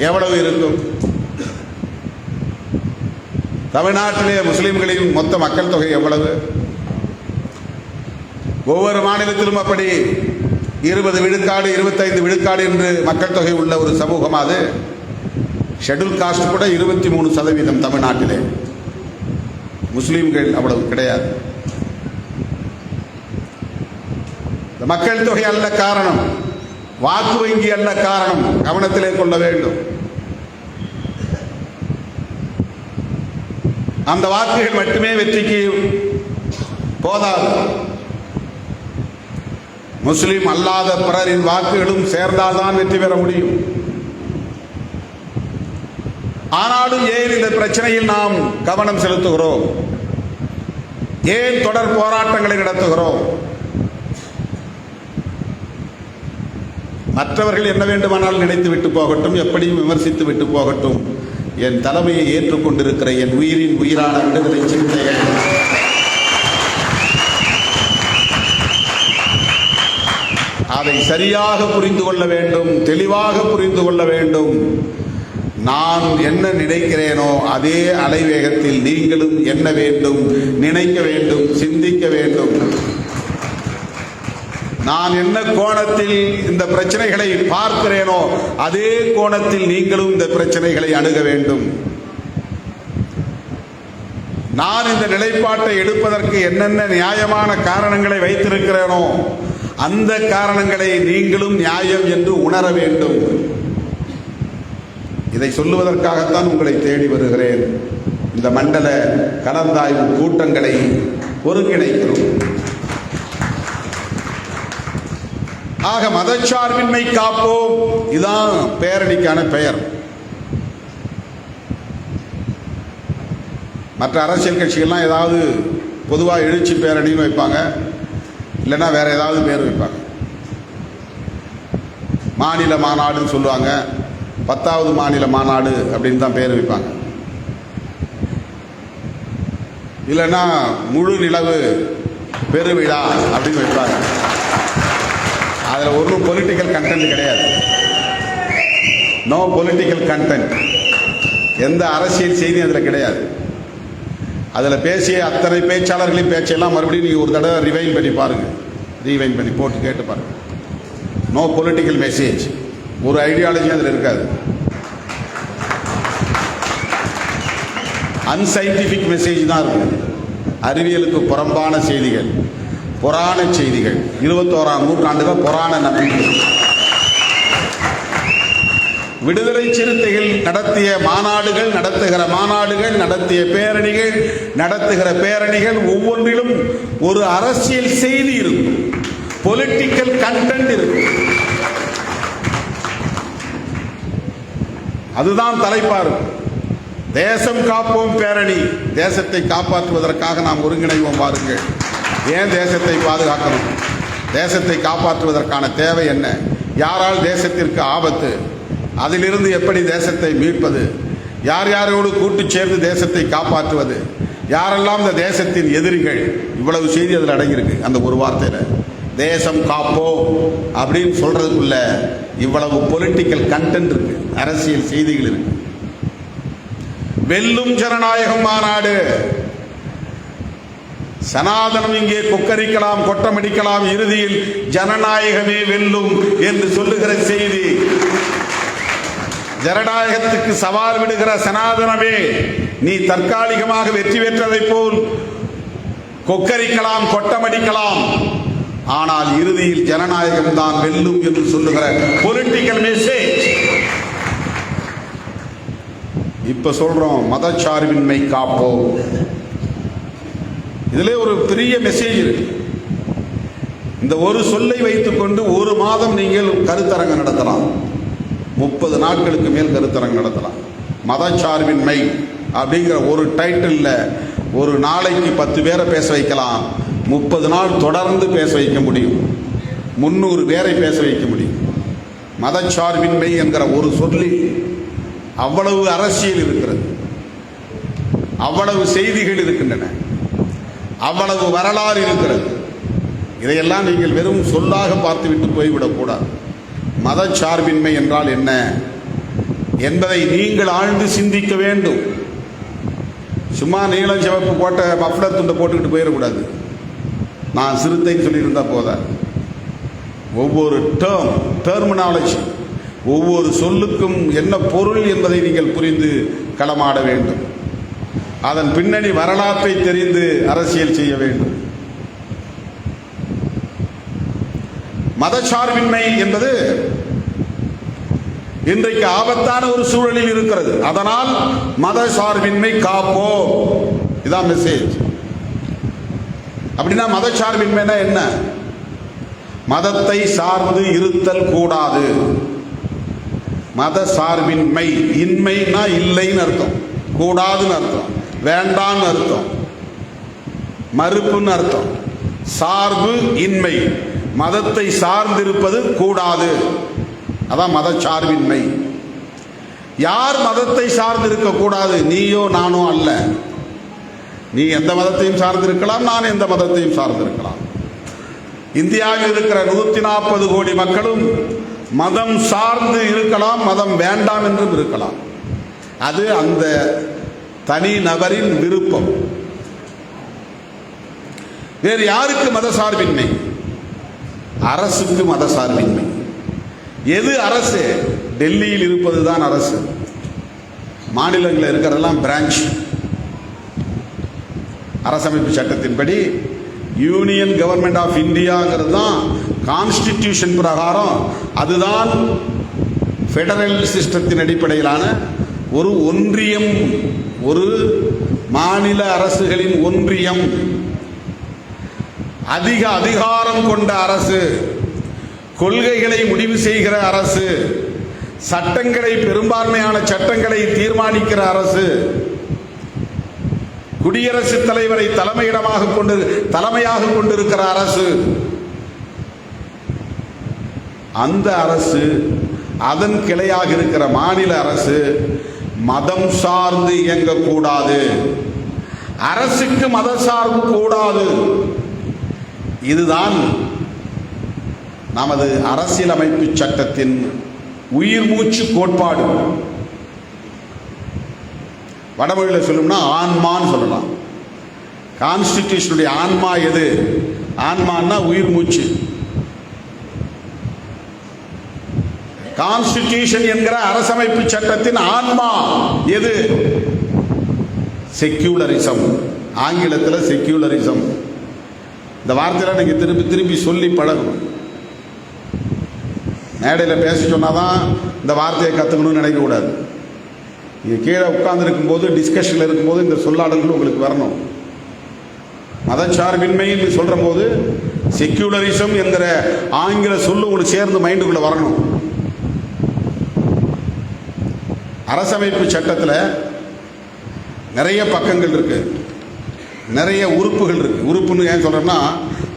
எவ்வளவு இருக்கும்? தமிழ்நாட்டிலே முஸ்லிம்களின் மொத்த மக்கள் தொகை எவ்வளவு? ஒவ்வொரு மாநிலத்திலும் அப்படி 20 விழுக்காடு 25 விழுக்காடு என்று மக்கள் தொகை உள்ள ஒரு சமூகம் அது. ஷெட்யூல் காஸ்ட் கூட 23% தமிழ்நாட்டிலே. முஸ்லிம்கள் அவ்வளவு கிடையாது. மக்கள் தொகை அல்ல காரணம், வாக்கு வங்கி அல்ல காரணம், கவனத்திலே கொள்ள வேண்டும். அந்த வாக்குகள் மட்டுமே வெற்றிக்கு போதாது. முஸ்லிம் அல்லாத பிறரின் வாக்குகளும் சேர்ந்தால்தான் வெற்றி பெற முடியும். ஆனாலும் ஏன் இந்த பிரச்சனையில் நாம் கவனம் செலுத்துகிறோம்? ஏன் தொடர் போராட்டங்களை நடத்துகிறோம்? மற்றவர்கள் என்ன வேண்டுமானால் நினைத்து விட்டு போகட்டும், எப்படியும் விமர்சித்து விட்டு போகட்டும். என் தலைமையை ஏற்றுக்கொண்டிருக்கிற என் உயிரின் உயிரான விடுதலை சிறுத்தைகள் அதை சரியாக புரிந்து கொள்ள வேண்டும், தெளிவாக புரிந்து கொள்ள வேண்டும். நான் என்ன நினைக்கிறேனோ அதே அலைவேகத்தில் நீங்களும் என்ன வேண்டும், நினைக்க வேண்டும், சிந்திக்க வேண்டும். நான் என்ன கோணத்தில் இந்த பிரச்சனைகளை பார்க்கிறேனோ அதே கோணத்தில் நீங்களும் இந்த பிரச்சனைகளை அணுக வேண்டும். நான் இந்த நிலைப்பாட்டை எடுப்பதற்கு என்னென்ன நியாயமான காரணங்களை வைத்திருக்கிறேனோ அந்த காரணங்களை நீங்களும் நியாயம் என்று உணர வேண்டும். இதை சொல்லுவதற்காகத்தான் உங்களை தேடி வருகிறேன். இந்த மண்டல கலந்தாய்வு கூட்டங்களை ஒருங்கிணைக்கிறோம். ஆக மதச்சார்பின்மை காப்போம், இதுதான் பேரணிக்கான பெயர். மற்ற அரசியல் கட்சிகள்லாம் ஏதாவது பொதுவாக எழுச்சி பேரணின்னு வைப்பாங்க, இல்லைன்னா வேற ஏதாவது பேர் வைப்பாங்க. மாநில மாநாடுன்னு சொல்லுவாங்க, 10வது மாநில மாநாடு அப்படின்னு தான் பேர் வைப்பாங்க. இல்லைன்னா முழு நிலவு பெருவிழா அப்படின்னு வைப்பாங்க. அதில் ஒன்றும் பொலிட்டிக்கல் கண்டென்ட் கிடையாது. No political content. எந்த அரசியல் செய்தி அதில் கிடையாது. அதில் பேசிய அத்தனை பேச்சாளர்களின் பேச்செல்லாம் மறுபடியும் நீங்கள் ஒரு தடவை ரிவைன் பண்ணி பாருங்கள், ரீவைன் பண்ணி போட்டு கேட்டு பாருங்கள். நோ பொலிட்டிக்கல் மெசேஜ், ஒரு ஐடியாலஜியும் அதில் இருக்காது. அன்சைன்டிஃபிக் மெசேஜ் தான் இருக்கும். அறிவியலுக்கு புறம்பான செய்திகள், புராண செய்திகள், 21ஆம் நூற்றாண்டுகள் புராண நம்பிக்கை. விடுதலை சிறுத்தைகள் நடத்திய மாநாடுகள், நடத்துகிற மாநாடுகள், நடத்திய பேரணிகள், நடத்துகிற பேரணிகள் ஒவ்வொன்றிலும் ஒரு அரசியல் செய்தி இருக்கும், பொலிட்டிக்கல் கண்டென்ட் இருக்கும். அதுதான் தலைப்பாரு. தேசம் காப்போம் பேரணி, தேசத்தை காப்பாற்றுவதற்காக நாம் ஒருங்கிணைவோம். பாருங்கள், ஏன் தேசத்தை பாதுகாக்கணும்? தேசத்தை காப்பாற்றுவதற்கான தேவை என்ன? யாரால் தேசத்திற்கு ஆபத்து? அதிலிருந்து எப்படி தேசத்தை மீட்பது? யார் யாரோடு கூட்டு சேர்ந்து தேசத்தை காப்பாற்றுவது? யாரெல்லாம் இந்த தேசத்தின் எதிரிகள்? இவ்வளவு செய்தி அதில் அடங்கியிருக்கு. அந்த ஒரு வார்த்தையில் தேசம் காப்போம் அப்படின்னு சொல்றதுக்குள்ள இவ்வளவு பொலிட்டிக்கல் கண்டென்ட் இருக்கு, அரசியல் செய்திகள் இருக்கு. வெல்லும் ஜனநாயகம் மாநாடு. சனாதனம் இங்கே கொக்கரிக்கலாம், கொட்டமடிக்கலாம், இறுதியில் ஜனநாயகமே வெல்லும் என்று சொல்லுகிற செய்தி. ஜனநாயகத்துக்கு சவால் விடுகிற சனாதனமே, நீ தற்காலிகமாக வெற்றி பெற்றதை போல் கொக்கரிக்கலாம், கொட்டமடிக்கலாம், ஆனால் இறுதியில் ஜனநாயகம் தான் வெல்லும் என்று சொல்லுகிற பொலிட்டிக்கல் மெசேஜ். இப்ப சொல்றோம் மதச்சார்பின்மை காப்போம். இதிலே ஒரு பெரிய மெசேஜ் இருக்கு. இந்த ஒரு சொல்லை வைத்துக்கொண்டு ஒரு மாதம் நீங்கள் கருத்தரங்கு நடத்தலாம், 30 நாட்களுக்கு மேல் கருத்தரங்கு நடத்தலாம். மதச்சார்பின்மை அப்படிங்கிற ஒரு டைட்டில் ஒரு நாளைக்கு 10 பேரை பேச வைக்கலாம், 30 நாள் தொடர்ந்து பேச வைக்க முடியும், 300 பேரை பேச வைக்க முடியும். மதச்சார்பின்மை என்கிற ஒரு சொல்லில் அவ்வளவு அரசியல் இருக்கிறது, அவ்வளவு செய்திகள் இருக்கின்றன, அவ்வளவு வரலாறு இருக்கிறது. இதையெல்லாம் நீங்கள் வெறும் சொல்லாக பார்த்துவிட்டு போய்விடக்கூடாது. மதச்சார்பின்மை என்றால் என்ன என்பதை நீங்கள் ஆழ்ந்து சிந்திக்க வேண்டும். சும்மா நீளம் சிவப்பு போட்ட மஃப்ளர் துண்டை போட்டுக்கிட்டு போயிடக்கூடாது. நான் சிறுத்தைன்னு சொல்லியிருந்தா போதா. ஒவ்வொரு டெர்மினாலஜி, ஒவ்வொரு சொல்லுக்கும் என்ன பொருள் என்பதை நீங்கள் புரிந்து களமாட வேண்டும். அதன் பின்னணி வரலாற்றை தெரிந்து அரசியல் செய்ய வேண்டும். மதச்சார்பின்மை என்பது இன்றைக்கு ஆபத்தான ஒரு சூழலில் இருக்கிறது. அதனால் மதச்சார்பின்மை காப்போம், இதான் மெசேஜ். அப்படின்னா மதச்சார்பின்மைனா என்ன? மதத்தை சார்ந்து இருத்தல் கூடாது. மத சார்பின்மை, இன்மைனா இல்லைன்னு அர்த்தம், கூடாதுன்னு அர்த்தம், வேண்டான்னு அர்த்தம், மறுப்புன்னு அர்த்தம். சார்பு இன்மை, மதத்தை சார்ந்திருப்பது கூடாது, அதான் மதச்சார்பின்மை. யார் மதத்தை சார்ந்திருக்க கூடாது? நீயோ நானோ அல்ல. நீ எந்த மதத்தையும் சார்ந்திருக்கலாம், நான் எந்த மதத்தையும் சார்ந்திருக்கலாம். இந்தியாவில் இருக்கிற 140 கோடி மக்களும் மதம் சார்ந்து இருக்கலாம், மதம் வேண்டாம் என்றும் இருக்கலாம். அது அந்த தனி நபரின் விருப்பம். வேறு யாருக்கு மதசார்பின்மை? அரசுக்கு மதசார்பின்மை. எது அரசு? டெல்லியில் இருப்பதுதான் அரசு. மாநிலங்களில் இருக்கிறதெல்லாம் பிரான்ச். அரசமைப்பு சட்டத்தின்படி யூனியன் கவர்மெண்ட் ஆஃப் இந்தியாங்கிறது தான் கான்ஸ்டிடியூஷன் பிரகாரம், அதுதான் ஃபெடரல் சிஸ்டத்தின் அடிப்படையிலான ஒரு ஒன்றியம், ஒரு மாநில அரசுகளின் ஒன்றியம், அதிக அதிகாரம் கொண்ட அரசு, கொள்கைகளை முடிவு செய்கிற அரசு, சட்டங்களை, பெரும்பான்மையான சட்டங்களை தீர்மானிக்கிற அரசு, குடியரசுத் தலைவரை தலைமையாக கொண்டிருக்கிற அரசு, அந்த அரசு, அதன் கிளையாக இருக்கிற மாநில அரசு மதம் சார்ந்து இயங்கக்கூடாது. அரசுக்கு மத சார்பு கூடாது. இதுதான் நமது அரசியலமைப்பு சட்டத்தின் உயிர் மூச்சு கோட்பாடு. வடமொழியில் சொல்லணும்னா ஆன்மான்னு சொல்லலாம். கான்ஸ்டிடியூஷனுடைய ஆன்மா எது? ஆன்மான்னா உயிர் மூச்சு. கான்ஸ்டிடியூஷன் என்கிற அரசமைப்பு சட்டத்தின் ஆன்மா எது? செக்யூலரிசம். ஆங்கிலத்தில் செக்யூலரிசம். இந்த வார்த்தையில நீங்க திருப்பி திருப்பி சொல்லி பழகணும். மேடையில் பேச சொன்னாதான் இந்த வார்த்தையை கற்றுக்கணும்னு நினைக்கக்கூடாது. நீங்கள் கீழே உட்கார்ந்துருக்கும் போது, டிஸ்கஷனில் இருக்கும்போது இந்த சொல்லாடல்கள் உங்களுக்கு வரணும். மதச்சார்பின்மைன்னு சொல்கிற போது செக்யூலரிசம் என்கிற ஆங்கில சொல்லு உங்களுக்கு சேர்ந்து மைண்டுக்குள்ளே வரணும். அரசமைப்பு சட்டத்தில் நிறைய பக்கங்கள் இருக்கு, நிறைய உறுப்புகள் இருக்கு. உறுப்புன்னு ஏன் சொல்றோம்னா,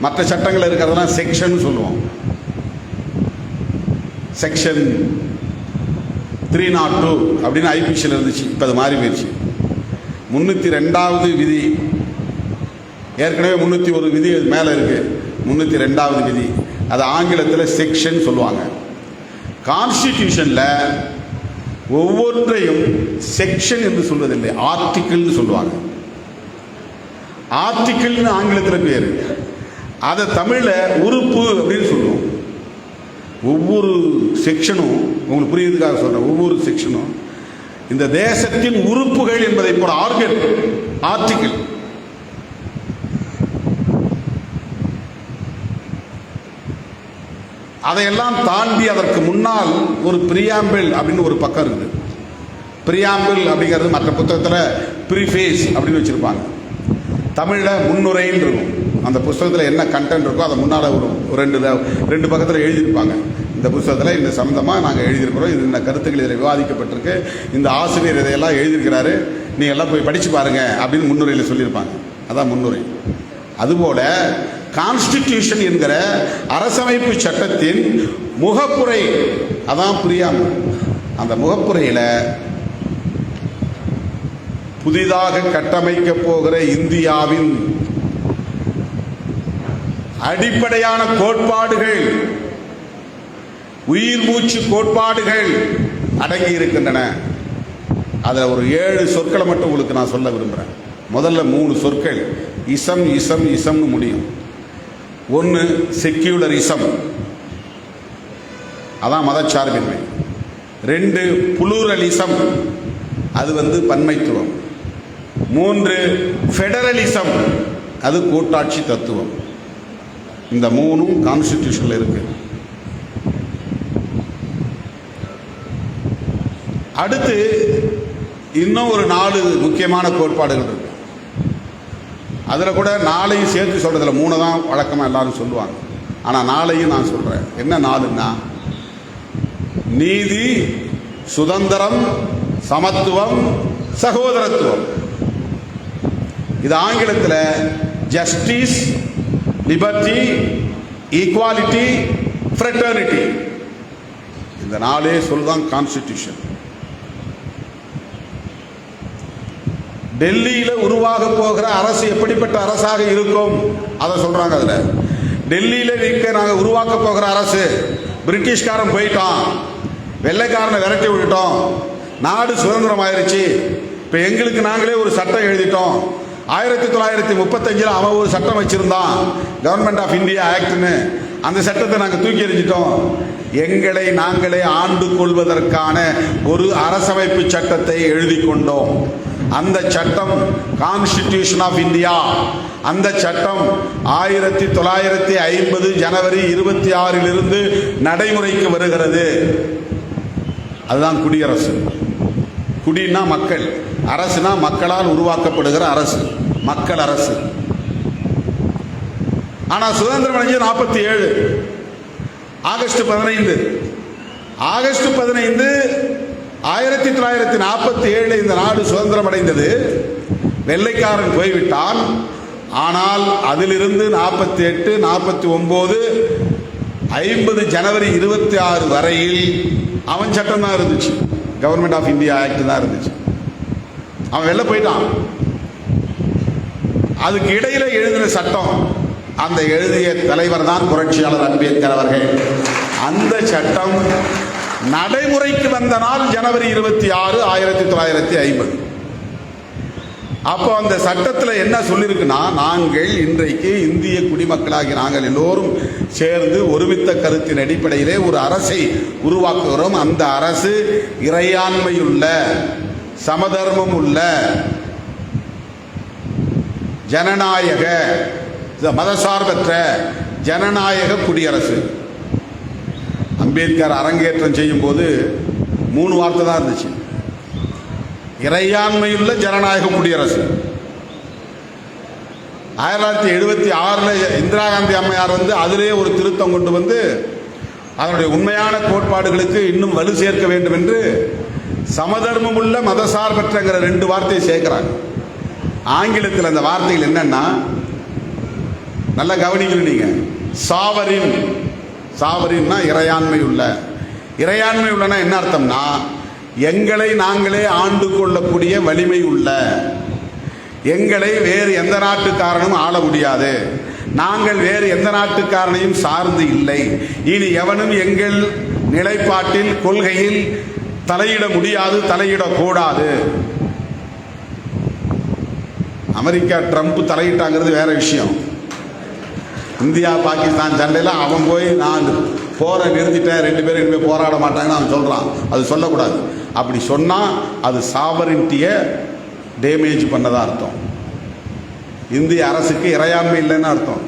மற்ற சட்டங்கள் இருக்கிறதெல்லாம் செக்ஷன் சொல்லுவோம். செக்ஷன் 302 அப்படின்னு ஐபிசியில் இருந்துச்சு, இப்போ அது மாறி போயிடுச்சு. 302வது விதி, ஏற்கனவே 301 விதி மேலே இருக்கு. 302வது விதி, அது ஆங்கிலத்தில் செக்ஷன் சொல்லுவாங்க. கான்ஸ்டிடியூஷனில் ஒவ்வொன்றையும் செக்ஷன் என்று சொல்வதில்லை, ஆர்டிக்கிள்னு சொல்லுவாங்க. ஆர்டிக்கிள்னு ஆங்கிலத்தில் பேரு, அதை தமிழில் உறுப்பு அப்படின்னு சொல்லுவோம். ஒவ்வொரு செக்ஷனும், உங்களுக்கு புரியுறதுக்காக சொல்றேன், ஒவ்வொரு செக்ஷனும் இந்த தேசத்தின் உறுப்புகள் என்பதை போல ஆர்டிக்கிள். அதையெல்லாம் தாண்டி அதற்கு முன்னால் ஒரு பிரியாம்பிள் அப்படின்னு ஒரு பக்கம் இருக்குது. பிரியாம்பிள் அப்படிங்கிறது மற்ற புத்தகத்தில் ப்ரீஃபேஸ் அப்படின்னு வச்சுருப்பாங்க. தமிழில் முன்னுரைன்னு இருக்கும். அந்த புத்தகத்தில் என்ன கண்டென்ட் இருக்கோ அதை முன்னால் ஒரு ரெண்டு பக்கத்தில் எழுதியிருப்பாங்க. இந்த புத்தகத்தில் இந்த சம்பந்தமாக நாங்கள் எழுதியிருக்கிறோம், இது இந்த கருத்துக்கள் இதில் விவாதிக்கப்பட்டிருக்கு, இந்த ஆசிரியர் இதையெல்லாம் எழுதியிருக்கிறாரு, நீங்கள் எல்லாம் போய் படித்து பாருங்க அப்படின்னு முன்னுரையில் சொல்லியிருப்பாங்க. அதான் முன்னுரை. அதுபோல கான்ஸ்டிடியூஷன் என்கிற அரசமைப்பு சட்டத்தின் முகப்புரை, அதான் பிரியாம்பிள். அந்த முகப்புரையில் புதிதாக கட்டமைக்க போகிற இந்தியாவின் அடிப்படையான கோட்பாடுகள், உயிர் மூச்சு கோட்பாடுகள் அடங்கி இருக்கின்றன. அதில் ஒரு 7 சொற்களை மட்டும் உங்களுக்கு நான் சொல்ல விரும்புகிறேன். முதல்ல 3 சொற்கள் இசம் இசம் இசம்னு முடியும். 1 செக்யூலரிசம், அதான் மதச்சார்பின்மை. 2 புளூரலிசம், அது பன்மைத்துவம். 3 ஃபெடரலிசம், அது கூட்டாட்சி தத்துவம். இந்த 3ம் கான்ஸ்டிடியூஷன்ல இருக்கு. அடுத்து இன்னும் ஒரு 4 முக்கியமான கோட்பாடுகள் இருக்கு. அதில் கூட 4ஐயும் சேர்த்து சொல்றதில்ல, 3 தான் வழக்கமாக எல்லாரும் சொல்லுவாங்க. ஆனால் 4ஐயும் நான் சொல்றேன். என்ன 4ன்னா, நீதி, சுதந்திரம், சமத்துவம், சகோதரத்துவம். இது ஆங்கிலத்தில் ஜஸ்டிஸ், லிபர்ட்டி, ஈக்குவாலிட்டி, ஃப்ரெட்டர்னிட்டி. இந்த 4 சொல் தான் கான்ஸ்டிடியூஷன். டெல்லியில் உருவாக போகிற அரசு எப்படிப்பட்ட அரசாக இருக்கும் அதை சொல்றாங்க. அதுல டெல்லியில் நாங்கள் உருவாக்க போகிற அரசு, பிரிட்டிஷ்காரன் போயிட்டான், வெள்ளைக்காரனை விரட்டி விட்டுட்டோம், நாடு சுதந்திரம் ஆயிருச்சு, இப்போ எங்களுக்கு நாங்களே ஒரு சட்டம் எழுதிட்டோம். 1935 அவன் ஒரு சட்டம் வச்சிருந்தான், கவர்மெண்ட் ஆஃப் இந்தியா ஆக்ட்னு. அந்த சட்டத்தை நாங்கள் தூக்கி எறிஞ்சிட்டோம். எங்களை நாங்களே ஆண்டு கொள்வதற்கான ஒரு அரசமைப்பு சட்டத்தை எழுதி கொண்டோம். அந்த சட்டம் கான்ஸ்டிடியூஷன் ஆஃப் இந்தியா. அந்த சட்டம் 1950 ஜனவரி 26 நடைமுறைக்கு வருகிறது. அதுதான் குடியரசு. குடினா மக்கள், அரசுனா மக்களால் உருவாக்கப்படுகிற அரசு, மக்கள் அரசு. ஆனா சுதந்திரம் அடைஞ்சு 47, ஆகஸ்ட் 15 1947 இந்த நாடு சுதந்திரம் அடைந்தது. வெள்ளைக்காரன் போய்விட்டான். ஆனால் அதிலிருந்து 48, 49, 50 ஜனவரி 26 வரையில் அவன் சட்டம் தான் இருந்துச்சு. கவர்மெண்ட் ஆஃப் இந்தியா ஆக்ட் தான் இருந்துச்சு. அவன் வெளில போயிட்டான். அதுக்கு இடையில எழுதின சட்டம், அந்த எழுதிய தலைவர் தான் புரட்சியாளர் அம்பேத்கர் அவர்கள். அந்த சட்டம் நடைமுறைக்கு வந்த நாள் ஜனவரி 26, 1950. அப்போ அந்த சட்டத்தில் என்ன சொல்லியிருக்குன்னா, நாங்கள் இன்றைக்கு இந்திய குடிமக்களாகி நாங்கள் எல்லோரும் சேர்ந்து ஒருமித்த கருத்தின் அடிப்படையிலே ஒரு அரசை உருவாக்குகிறோம். அந்த அரசு இறையாண்மையுள்ள, சமதர்மம் உள்ள, ஜனநாயக, மதசார்பற்ற ஜனநாயக குடியரசு. அம்பேத்கர் அரங்கேற்றம் செய்யும் போது 3 வார்த்தை தான் இருந்துச்சு. இறையாண்மையுள்ள ஜனநாயக குடியரசு. 1976 இந்திரா காந்தி அம்மையார் அதிலே ஒரு திருத்தம் கொண்டு வந்து அதனுடைய உண்மையான கோட்பாடுகளுக்கு இன்னும் வலு சேர்க்க வேண்டும் என்று சமதர்மம் உள்ள மதசார்பற்றங்கிற 2 வார்த்தையை சேர்க்கிறாங்க. ஆங்கிலத்தில் அந்த வார்த்தைகள் என்னன்னா, நல்லா கவனிக்கணும் நீங்க, சாவரின். சாவரின்னா இறையாண்மை உள்ள. இறையாண்மை உள்ளனா என்ன அர்த்தம்னா, எங்களை நாங்களே ஆண்டு கொள்ளக்கூடிய வலிமை உள்ள, எங்களை வேறு எந்த நாட்டுக்காரனும் ஆள முடியாது, நாங்கள் வேறு எந்த நாட்டுக்காரனையும் சார்ந்து இல்லை, இனி எவனும் எங்கள் நிலைப்பாட்டில், கொள்கையில் தலையிட முடியாது, தலையிடக்கூடாது. அமெரிக்கா ட்ரம்ப் தலையிட்டாங்கிறது வேற விஷயம். இந்தியா பாகிஸ்தான் சண்டையில் அவன் போய் நான் போரை நிறுத்திட்டேன், 2 பேரும் இனிமேல் போராட மாட்டாங்கன்னு அவன் சொல்கிறான். அது சொல்லக்கூடாது. அப்படி சொன்னால் அது சாவரின்ட்டியை டேமேஜ் பண்ணதா அர்த்தம். இந்திய அரசுக்கு இறையாண்மை இல்லைன்னு அர்த்தம்.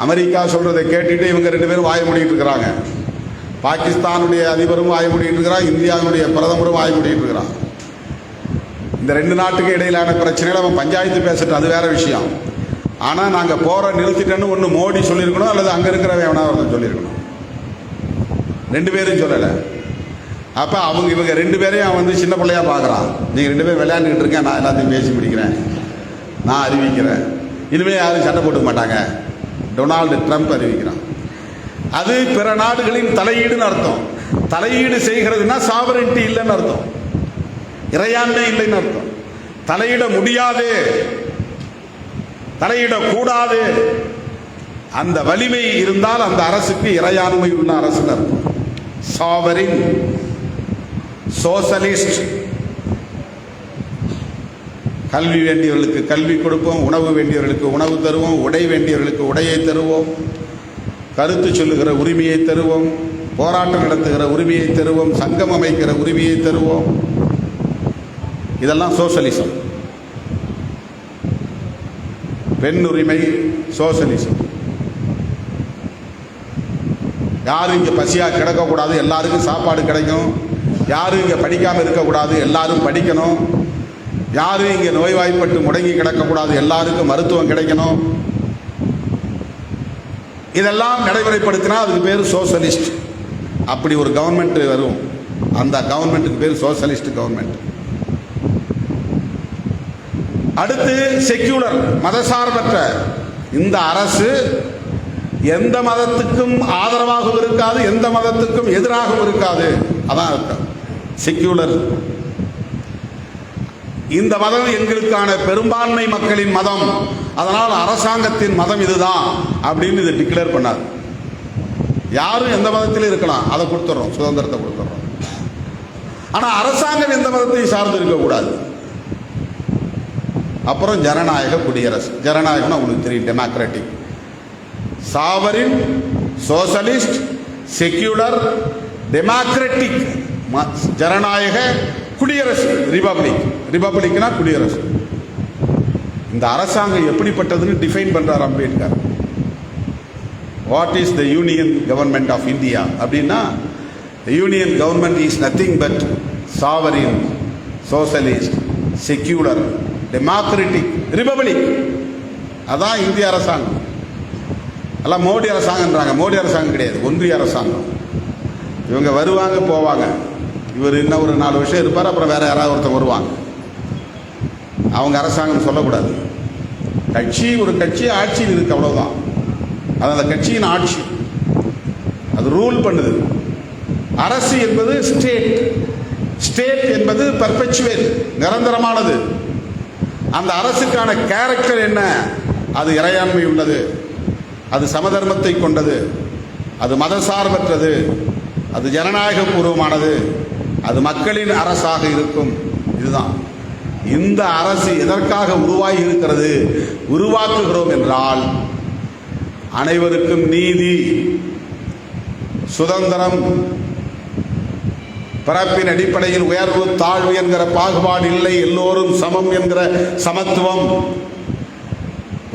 அமெரிக்கா சொல்கிறதை கேட்டுட்டு இவங்க 2 பேரும் வாய மூடிட்டு இருக்கிறாங்க. பாகிஸ்தானுடைய அதிபரும் வாய மூடிட்டு இருக்கிறான், இந்தியாவுடைய பிரதமரும் வாய மூடிட்டு இருக்கிறான். இந்த 2 நாட்டுக்கு இடையிலான பிரச்சனைகளை அவன் பஞ்சாயத்து பேசட்டும், அது வேற விஷயம். ஆனால் நாங்கள் போரை நிறுத்திட்டேன்னு ஒன்று மோடி சொல்லியிருக்கணும், அல்லது அங்கே இருக்கிறவன் எவனாவது சொல்லியிருக்கணும். 2 பேரும் சொல்லலை. அப்போ இவங்க 2 பேரையும் அவன் சின்ன பிள்ளையா பார்க்குறான். நீங்கள் 2 பேரும் விளையாண்டுக்கிட்டு இருக்கேன், நான் எல்லாத்தையும் பேசி முடிக்கிறேன், நான் அறிவிக்கிறேன், இனிமேல் யாரும் சண்டை போட்டுக்க மாட்டாங்க, டொனால்டு ட்ரம்ப் அறிவிக்கிறான். அது பிற நாடுகளின் தலையீடுன்னு அர்த்தம். தலையீடு செய்கிறதுனா சாவரின்ட்டி இல்லைன்னு அர்த்தம், இறையாண்மை இல்லைன்னு அர்த்தம். தலையிட முடியாது, தலையிடக்கூடாது. அந்த வலிமை இருந்தால் அந்த அரசுக்கு இறையாண்மை உள்ள அரசுன்னு அர்த்தம். Sovereign, socialist. கல்வி வேண்டியவர்களுக்கு கல்வி கொடுப்போம், உணவு வேண்டியவர்களுக்கு உணவு தருவோம், உடை வேண்டியவர்களுக்கு உடையை தருவோம், கருத்து சொல்லுகிற உரிமையை தருவோம், போராட்டம் நடத்துகிற உரிமையை தருவோம், சங்கம் அமைக்கிற உரிமையை தருவோம். இதெல்லாம் சோசலிசம். பெண் உரிமை சோசலிசம். யாரும் இங்கே பசியாக கிடக்கக்கூடாது, எல்லாருக்கும் சாப்பாடு கிடைக்கும். யாரும் இங்கே படிக்காமல் இருக்கக்கூடாது, எல்லாரும் படிக்கணும். யாரும் இங்கே நோய்வாய்ப்பட்டு முடங்கி கிடக்கக்கூடாது, எல்லாருக்கும் மருத்துவம் கிடைக்கணும். இதெல்லாம் நடைமுறைப்படுத்தினா அதுக்கு பேர் சோசலிஸ்ட். அப்படி ஒரு கவர்மெண்ட் வரும், அந்த கவர்மெண்ட்டுக்கு பேர் சோசலிஸ்ட் கவர்மெண்ட். அடுத்து செக்யூலர், மதசார்பற்ற. இந்த அரசு எந்த மதத்துக்கும் ஆதரவாகவும் இருக்காது, எந்த மதத்துக்கும் எதிராகவும் இருக்காது. அதான் அர்த்தம் செக்யூலர். இந்த மதம் எங்களுக்கான பெரும்பான்மை மக்களின் மதம், அதனால் அரசாங்கத்தின் மதம் இதுதான் அப்படின்னு இதை டிக்ளேர் பண்ணாது. யாரும் எந்த மதத்திலும் இருக்கலாம், அதை கொடுத்துட்றோம், சுதந்திரத்தை கொடுத்துட்றோம். ஆனால் அரசாங்கம் எந்த மதத்தையும் சார்ந்து இருக்கக்கூடாது. அப்புறம் ஜனநாயக குடியரசு. ஜனநாயகம்னா உங்களுக்கு தெரியும், democratic. Sovereign, socialist, secular, democratic, ஜனநாயக குடியரசு, ரிபப்ளிக். ரிபப்ளிக்னா குடியரசு. இந்த அரசாங்கம் எப்படிப்பட்டதுன்னு டிஃபைன் பண்றார் Ambedkar. What is the union government of India அப்படின்னா, union government is nothing but sovereign, socialist, secular, democratic, republic. அதான் இந்திய அரசாங்கம். எல்லாம் மோடி அரசாங்கன்றாங்க. மோடி அரசாங்கம் கிடையாது, ஒன்றிய அரசாங்கம். இவங்க வருவாங்க போவாங்க. இவர் இன்னும் ஒரு 4 வருஷம் இருப்பார், அப்புறம் வேற யாராவது ஒருத்தர் வருவாங்க. அவங்க அரசாங்கம் சொல்லக்கூடாது. கட்சி ஒரு கட்சி ஆட்சியில் இருக்கு, அவ்வளவுதான். அது அந்த கட்சியின் ஆட்சி, அது ரூல் பண்ணுது. அரசு என்பது ஸ்டேட், ஸ்டேட் என்பது பெர்பெச்சுவல், நிரந்தரமானது. அந்த அரசுக்கான கேரக்டர் என்ன? அது இறையாண்மை உள்ளது, அது சமதர்மத்தை கொண்டது, அது மதசார்பற்றது, அது ஜனநாயக பூர்வமானது, அது மக்களின் அரசாக இருக்கும். இதுதான். இந்த அரசு எதற்காக உருவாகி இருக்கிறது? உருவாக்குகிறோம் என்றால் அனைவருக்கும் நீதி, சுதந்திரம், பிறப்பின் அடிப்படையில் உயர்வு தாழ்வு என்கிற பாகுபாடு இல்லை, எல்லோரும் சமம் என்கிற சமத்துவம்,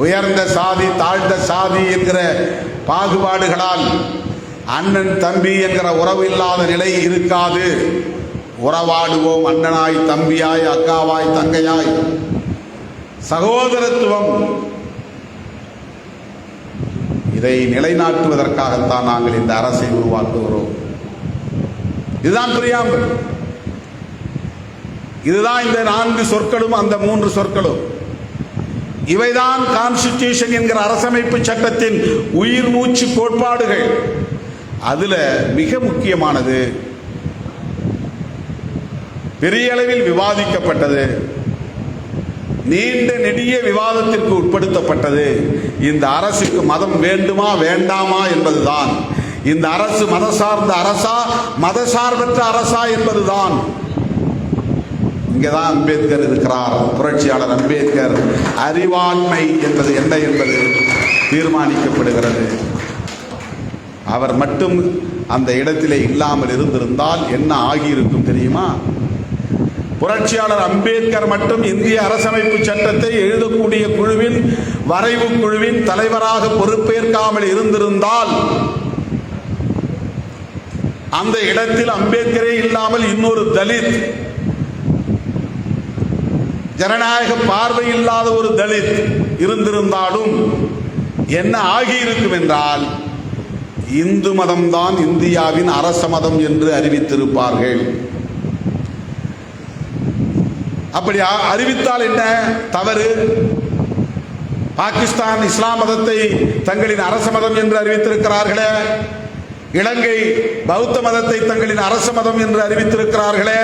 உயர்ந்த சாதி தாழ்ந்த சாதி என்கிற பாகுபாடுகளால் அண்ணன் தம்பி என்கிற உறவு இல்லாத நிலை இருக்காது. உறவாடுவோம், அண்ணனாய் தம்பியாய் அக்காவாய் தங்கையாய். சகோதரத்துவம், இதை நிலைநாட்டுவதற்காகத்தான் நாங்கள் இந்த அரசை உருவாக்குகிறோம். இதுதான் பிரியாம்பல். இதுதான் இந்த 4 சொற்களும், அந்த 3 சொற்களும். இவைதான் கான்ஸ்டிடியூஷன் என்கிற அரசமைப்பு சட்டத்தின் உயிர் மூச்சு கோட்பாடுகள். அதுல மிக முக்கியமானது, பெரிய அளவில் விவாதிக்கப்பட்டது, நீண்ட நெடிய விவாதத்திற்கு உட்படுத்தப்பட்டது, இந்த அரசுக்கு மதம் வேண்டுமா வேண்டாமா என்பதுதான். இந்த அரசு மதசார்ந்த அரசா மதசார்பற்ற அரசா என்பதுதான். இங்கேதான் அம்பேத்கர் இருக்கிறார், புரட்சியாளர் அம்பேத்கர். அறிவாண்மை என்பது என்ன என்பது தீர்மானிக்கப்படுகிறது. அவர் மட்டும் அந்த இடத்திலே இல்லாமல் இருந்திருந்தால் என்ன ஆகியிருக்கும் தெரியுமா? புரட்சியாளர் அம்பேத்கர் மட்டும் இந்திய அரசமைப்பு சட்டத்தை எழுதக்கூடிய குழுவின் வரைவு குழுவின் தலைவராக பொறுப்பேற்காமல் இருந்திருந்தால் அந்த இடத்தில் அம்பேத்கரே இல்லாமல் இன்னொரு தலித், ஜனநாயக பார்வை இல்லாத ஒரு தலித் இருந்திருந்தாலும் என்ன ஆகியிருக்கும் என்றால், இந்து மதம்தான் இந்தியாவின் அரச மதம் என்று அறிவித்திருப்பார்கள். அப்படி அறிவித்தால் என்ன தவறு? பாகிஸ்தான் இஸ்லாம் மதத்தை தங்களின் அரச மதம் என்று அறிவித்திருக்கிறார்களே, இலங்கை பௌத்த மதத்தை தங்களின் அரச மதம் என்று அறிவித்திருக்கிறார்களே,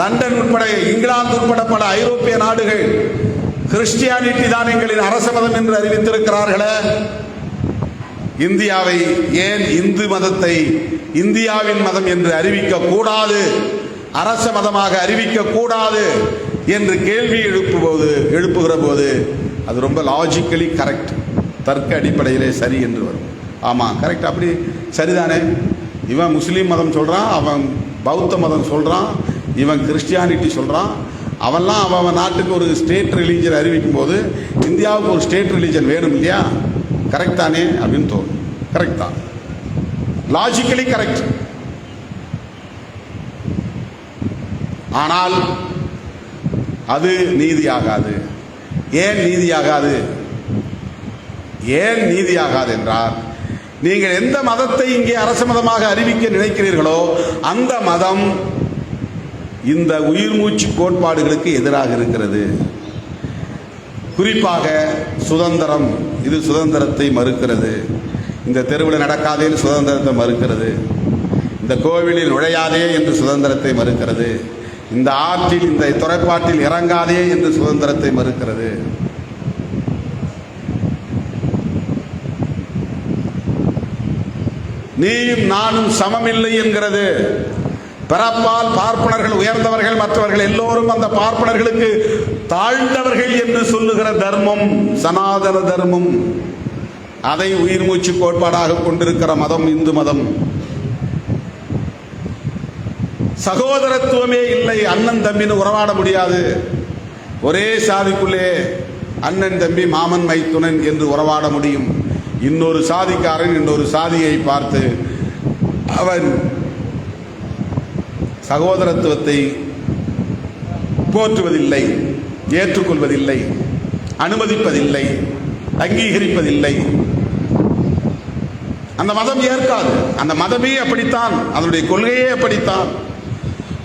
லண்டன் உட்பட இங்கிலாந்து உட்பட பல ஐரோப்பிய நாடுகள் கிறிஸ்டியானிட்டி தான் எங்களின் அரச மதம் என்று அறிவித்திருக்கிறார்களே, இந்தியாவை ஏன் இந்து மதத்தை இந்தியாவின் மதம் என்று அறிவிக்க கூடாது, அரச மதமாக அறிவிக்க கூடாது என்று கேள்வி எழுப்புகிற போது அது ரொம்ப லாஜிக்கலி கரெக்ட், தர்க்க அடிப்படையிலே சரி என்று வரும். ஆமாம், கரெக்ட், அப்படி சரிதானே. இவன் முஸ்லீம் மதம் சொல்கிறான், அவன் பௌத்த மதம் சொல்கிறான், இவன் கிறிஸ்டியானிட்டி சொல்கிறான். அவன்லாம் அவன் நாட்டுக்கு ஒரு ஸ்டேட் ரிலீஜன் அறிவிக்கும் போது இந்தியாவுக்கு ஒரு ஸ்டேட் ரிலீஜன் வேணும் இல்லையா? கரெக்ட் தானே அப்படின்னு தோணும். கரெக்ட் தான், லாஜிக்கலி கரெக்ட். ஆனால் அது நீதியாகாது. ஏன் நீதியாகாது? ஏன் நீதியாகாது என்றால், நீங்கள் எந்த மதத்தை இங்கே அரச மதமாக அறிவிக்க நினைக்கிறீர்களோ அந்த மதம் இந்த உயிர் மூச்சு கோட்பாடுகளுக்கு எதிராக இருக்கிறது. குறிப்பாக சுதந்திரம், இது சுதந்திரத்தை மறுக்கிறது. இந்த தெருவில் நடக்காதேன்னு சுதந்திரத்தை மறுக்கிறது. இந்த கோவிலில் நுழையாதே என்று சுதந்திரத்தை மறுக்கிறது. இந்த ஆற்றில் இந்த துறைப்பாட்டில் இறங்காதே என்று சுதந்திரத்தை மறுக்கிறது. நீயும் நானும் சமமில்லை என்கிறது. பிறப்பால் பார்ப்பனர்கள் உயர்ந்தவர்கள், மற்றவர்கள் எல்லோரும் அந்த பார்ப்பனர்களுக்கு தாழ்ந்தவர்கள் என்று சொல்லுகிற தர்மம் சனாதன தர்மம். அதை உயிர் மூச்சு கோட்பாடாக கொண்டிருக்கிற மதம் இந்து மதம். சகோதரத்துவமே இல்லை. அண்ணன் தம்பின்னு உறவாட முடியாது. ஒரே சாதிக்குள்ளே அண்ணன் தம்பி மாமன் மைத்துனன் என்று உறவாட முடியும். இன்னொரு சாதிக்காரன் இன்னொரு சாதியை பார்த்து அவன் சகோதரத்துவத்தை போற்றுவதில்லை. ஏற்றுக்கொள்வதில்லை, அனுமதிப்பதில்லை, அங்கீகரிப்பதில்லை. அந்த மதம் ஏற்காது. அந்த மதமே அப்படித்தான், அதனுடைய கொள்கையே அப்படித்தான்.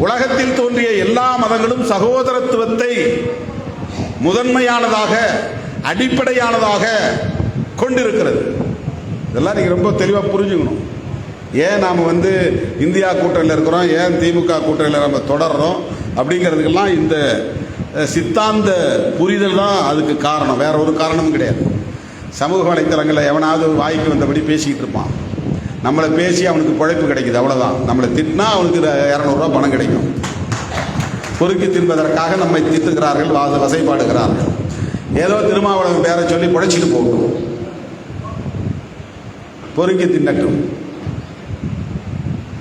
உலகத்தில் தோன்றிய எல்லா மதங்களும் சகோதரத்துவத்தை முதன்மையானதாக, அடிப்படையானதாக கொண்டிருக்கிறது. இதெல்லாம் நீங்க ரொம்ப தெளிவாக புரிஞ்சுக்கணும். ஏன் நாம் இந்தியா கூட்டணியில் இருக்கிறோம், ஏன் திமுக கூட்டணியில் நம்ம தொடர்றோம் அப்படிங்கிறதுக்கெல்லாம் இந்த சித்தாந்த புரிதல் தான் அதுக்கு காரணம். வேற ஒரு காரணமும் கிடையாது. சமூக வலைத்தளங்களில் எவனாவது வாய்க்கு வந்தபடி பேசிக்கிட்டு இருப்பான். நம்மளை பேசி அவனுக்கு பிழைப்பு கிடைக்குது, அவ்வளோதான். நம்மளை திட்டினா அவனுக்கு 200 ரூபா பணம் கிடைக்கும். பொறுக்கி தின்பதற்காக நம்மை திட்டுகிறார்கள், வசைப்பாடுகிறார்கள். ஏதோ திருமாவளவன் பேரை சொல்லி பிழைச்சிட்டு போகட்டும், பொறுக்கி தின்னட்டும்.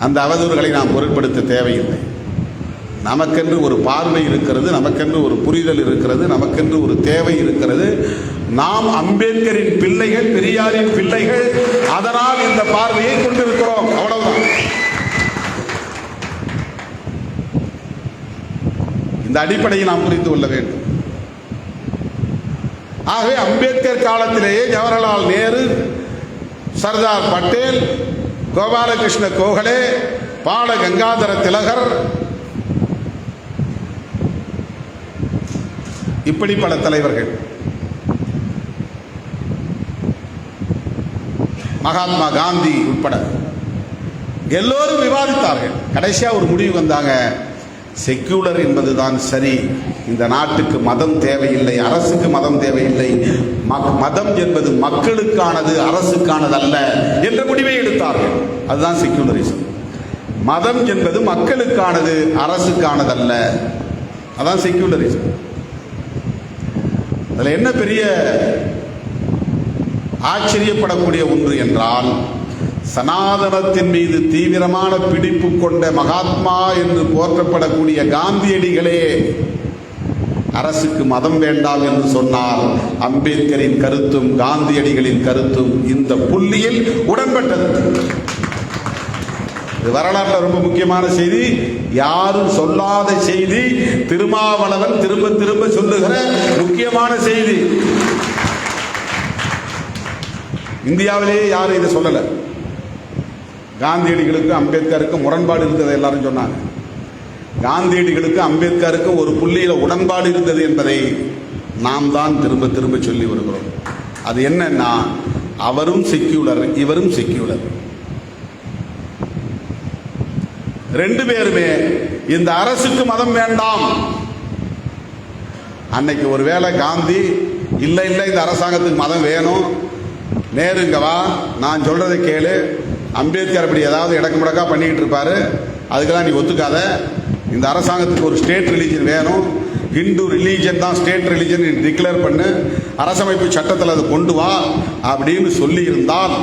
அந்த அவதூறுகளை நாம் பொருட்படுத்த தேவையில்லை. நமக்கென்று ஒரு பார்வை இருக்கிறது, நமக்கென்று ஒரு புரிதல் இருக்கிறது, நமக்கென்று ஒரு தேவை இருக்கிறது. நாம் அம்பேத்கரின் பிள்ளைகள், பெரியாரின் பிள்ளைகள். அதனால் இந்த பார்வையை கொண்டிருக்கிறோம், அவ்வளவுதான். இந்த அடிப்படையை நாம் புரிந்து கொள்ள வேண்டும். ஆகவே அம்பேத்கர் காலத்திலேயே ஜவஹர்லால் நேரு, சர்தார் பட்டேல், கோபாலகிருஷ்ண கோகலே, பால கங்காதர திலகர், இப்படி பல தலைவர்கள், மகாத்மா காந்தி உட்பட எல்லோரும் விவாதித்தார்கள். கடைசியா ஒரு முடிவு வந்தாங்க, செக்யூலர் என்பதுதான் சரி, இந்த நாட்டுக்கு மதம் தேவையில்லை, அரசுக்கு மதம் தேவையில்லை, மதம் என்பது மக்களுக்கானது, அரசுக்கானது அல்ல என்ற முடிவை எடுத்தார்கள். அதுதான் செக்யூலரிசம். மதம் என்பது மக்களுக்கானது, அரசுக்கானதல்ல. அதான் செக்யூலரிசம். அதில் என்ன பெரிய ஆச்சரியப்படக்கூடிய ஒன்று என்றால், சனாதனத்தின் மீது தீவிரமான பிடிப்பு கொண்ட மகாத்மா என்று போற்றப்படக்கூடிய காந்தியடிகளே அரசுக்கு மதம் வேண்டாம் என்று சொன்னால், அம்பேத்கரின் கருத்தும் காந்தியடிகளின் கருத்தும் இந்த புள்ளியில் உடன்பட்டது. இது வரலாற்றில் ரொம்ப முக்கியமான செய்தி, யாரும் சொல்லாத செய்தி, திருமாவளவன் திரும்ப திரும்ப சொல்லுகிற முக்கியமான செய்தி. இந்தியாவிலேயே யாரும் இதை சொல்லல. காந்தியடிகளுக்கு அம்பேத்கருக்கு முரண்பாடு இருந்தது எல்லாரும் சொன்னாங்க. காந்தியடிகளுக்கு அம்பேத்கருக்கு ஒரு புள்ளியில உடன்பாடு இருந்தது என்பதை நாம் தான் திரும்ப திரும்ப சொல்லி வருகிறோம். அது என்னன்னா, அவரும் செக்யூலர், இவரும் செக்யூலர். ரெண்டு பேருமே இந்த அரசுக்கு மதம் வேண்டாம். அன்னைக்கு ஒருவேளை காந்தி இல்லை இல்லை இந்த அரசாங்கத்துக்கு மதம் வேணும், நேருங்கவா நான் சொல்றதை கேளு, அம்பேத்கர் அப்படி ஏதாவது இடக்கு முடக்கா பண்ணிக்கிட்டு இருப்பாரு, அதுக்கெல்லாம் நீ ஒத்துக்காத, இந்த அரசாங்கத்துக்கு ஒரு ஸ்டேட் ரிலீஜன் வேணும், ஹிந்து ரிலீஜன் தான் ஸ்டேட் ரிலீஜன் டிக்ளேர் பண்ணு, அரசமைப்பு சட்டத்தில் அதை கொண்டு வா அப்படின்னு சொல்லி இருந்தால்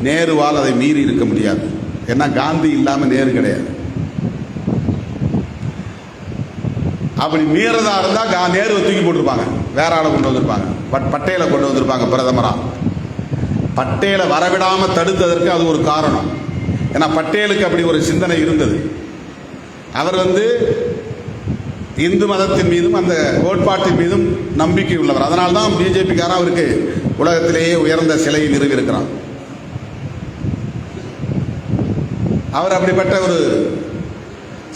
நேருவால் அதை மீறி இருக்க முடியாது. ஏன்னா காந்தி இல்லாமல் நேரு கிடையாது. அப்படி மீறதா இருந்தா நேருவை தூக்கி போட்டிருப்பாங்க, வேற ஆளை கொண்டு வந்திருப்பாங்க. பட் பட்டேலை கொண்டு வந்திருப்பாங்க பிரதமரா. பட்டேலை வரவிடாம தடுத்ததற்கு அது ஒரு காரணம். ஏன்னா பட்டேலுக்கு அப்படி ஒரு சிந்தனை இருந்தது. அவர் இந்து மதத்தின் மீதும் அந்த கோட்பாட்டின் மீதும் நம்பிக்கை உள்ளவர். அதனால்தான் பிஜேபிக்காரன் அவருக்கு உலகத்திலேயே உயர்ந்த சிலையை நிறுவியிருக்கிறான். அவர் அப்படிப்பட்ட ஒரு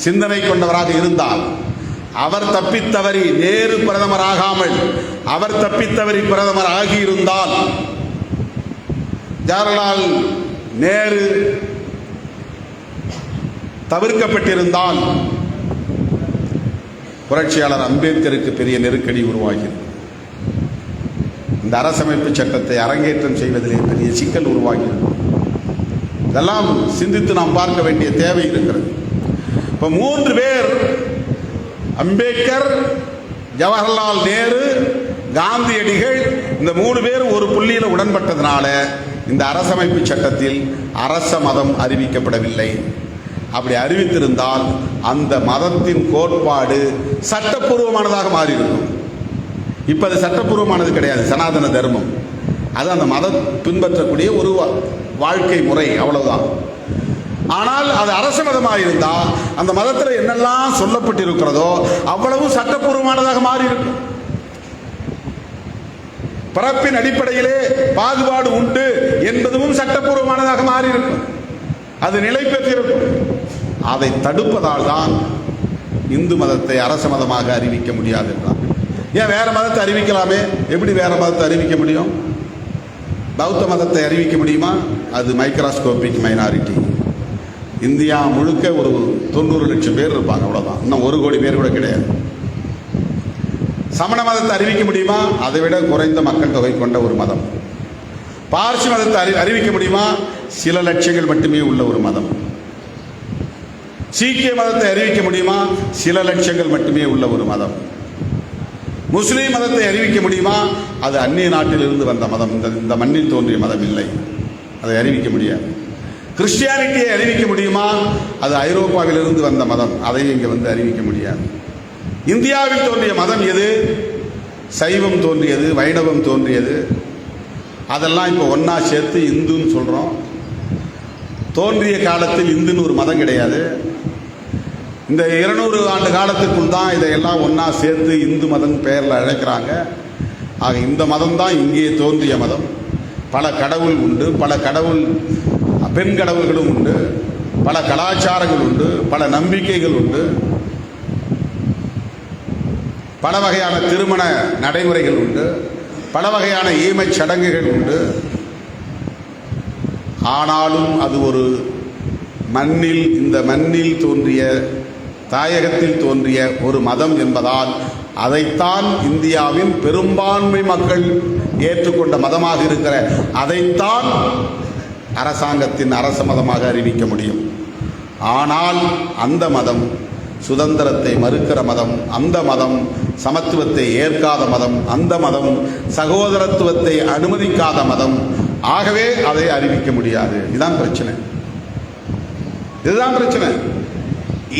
சிந்தனை கொண்டவராக இருந்தால், அவர் தப்பித்தவறி நேரு பிரதமர் ஆகாமல் அவர் தப்பித்தவறி பிரதமர் ஆகியிருந்தால், ஜவஹர்லால் நேரு தவிர்க்கப்பட்டிருந்தால், புரட்சியாளர் அம்பேத்கருக்கு பெரிய நெருக்கடி உருவாகிறது. இந்த அரசமைப்பு சட்டத்தை அரங்கேற்றம் செய்வதிலே பெரிய சிக்கல் உருவாகிறது. இதெல்லாம் சிந்தித்து நாம் பார்க்க வேண்டிய தேவை இருக்கிறது. இப்போ 3 பேர், அம்பேத்கர், ஜவஹர்லால் நேரு, காந்தியடிகள், இந்த 3 பேர் ஒரு புள்ளியில் உடன்பட்டதுனால இந்த அரசமைப்பு சட்டத்தில் அரச மதம் அறிவிக்கப்படவில்லை. அப்படி அறிவித்திருந்தால் அந்த மதத்தின் கோட்பாடு சட்டப்பூர்வமானதாக மாறியிருக்கும். இப்ப அது சட்டப்பூர்வமானது கிடையாது, சனாதன தர்மம். அது அந்த மதம் பின்பற்றக்கூடிய ஒரு வாழ்க்கை முறை, அவ்வளவுதான். ஆனால் அது அரச மதமாக இருந்தால் அந்த மதத்தில் என்னெல்லாம் சொல்லப்பட்டிருக்கிறதோ அவ்வளவும் சட்டப்பூர்வமானதாக மாறி இருக்கும். பிறப்பின் அடிப்படையிலே பாகுபாடு உண்டு என்பதும் சட்டப்பூர்வமானதாக மாறி இருக்கும். அது நிலை பெற்றிருக்கும். அதை தடுப்பதால் தான் இந்து மதத்தை அரச மதமாக அறிவிக்க முடியாது என்றார். ஏன் வேற மதத்தை அறிவிக்கலாமே? எப்படி வேற மதத்தை அறிவிக்க முடியும்? பௌத்த மதத்தை அறிவிக்க முடியுமா? அது மைக்ரோஸ்கோபிக் மைனாரிட்டி. இந்தியா முழுக்க ஒரு 90 லட்சம் பேர் இருப்பாங்க, அவ்வளோதான். இன்னும் 1 கோடி பேர் கூட கிடையாது. சமண மதத்தை அறிவிக்க முடியுமா? அதை விட குறைந்த மக்கள் தொகை கொண்ட ஒரு மதம். பார்சி மதத்தை அறிவிக்க முடியுமா? சில லட்சங்கள் மட்டுமே உள்ள ஒரு மதம். சீக்கிய மதத்தை அறிவிக்க முடியுமா? சில லட்சங்கள் மட்டுமே உள்ள ஒரு மதம். முஸ்லீம் மதத்தை அறிவிக்க முடியுமா? அது அந்நிய நாட்டிலிருந்து வந்த மதம், இந்த மண்ணில் தோன்றிய மதம் இல்லை, அதை அறிவிக்க முடியாது. கிறிஸ்டியானிட்டியை அறிவிக்க முடியுமா? அது ஐரோப்பாவிலிருந்து வந்த மதம், அதை இங்கே வந்து அறிவிக்க முடியாது. இந்தியாவில் தோன்றிய மதம் எது? சைவம் தோன்றியது, வைணவம் தோன்றியது. அதெல்லாம் இப்போ ஒன்றா சேர்த்து இந்துன்னு சொல்கிறோம். தோன்றிய காலத்தில் இந்துன்னு ஒரு மதம் கிடையாது. இந்த 200 ஆண்டு காலத்துக்குள் தான் இதையெல்லாம் ஒன்றா சேர்த்து இந்து மதம் பெயரில் அழைக்கிறாங்க. ஆக இந்த மதம் தான் இங்கே தோன்றிய மதம். பல கடவுள் உண்டு, பல பெண் கடவுள்களும் உண்டு, பல கலாச்சாரங்கள் உண்டு, பல நம்பிக்கைகள் உண்டு, பல வகையான திருமண நடைமுறைகள் உண்டு, பல வகையான ஈமச் சடங்குகள் உண்டு. ஆனாலும் அது ஒரு மண்ணில், இந்த மண்ணில் தோன்றிய, தாயகத்தில் தோன்றிய ஒரு மதம் என்பதால் அதைத்தான் இந்தியாவின் பெரும்பான்மை மக்கள் ஏற்றுக்கொண்ட மதமாக இருக்கிற அதைத்தான் அரசாங்கத்தின் அரச மதமாக அறிவிக்க முடியும். ஆனால் அந்த மதம் சுதந்திரத்தை மறுக்கிற மதம், அந்த மதம் சமத்துவத்தை ஏற்காத மதம், அந்த மதம் சகோதரத்துவத்தை அனுமதிக்காத மதம். ஆகவே அதை அறிவிக்க முடியாது. இதுதான் பிரச்சனை. இதுதான் பிரச்சனை.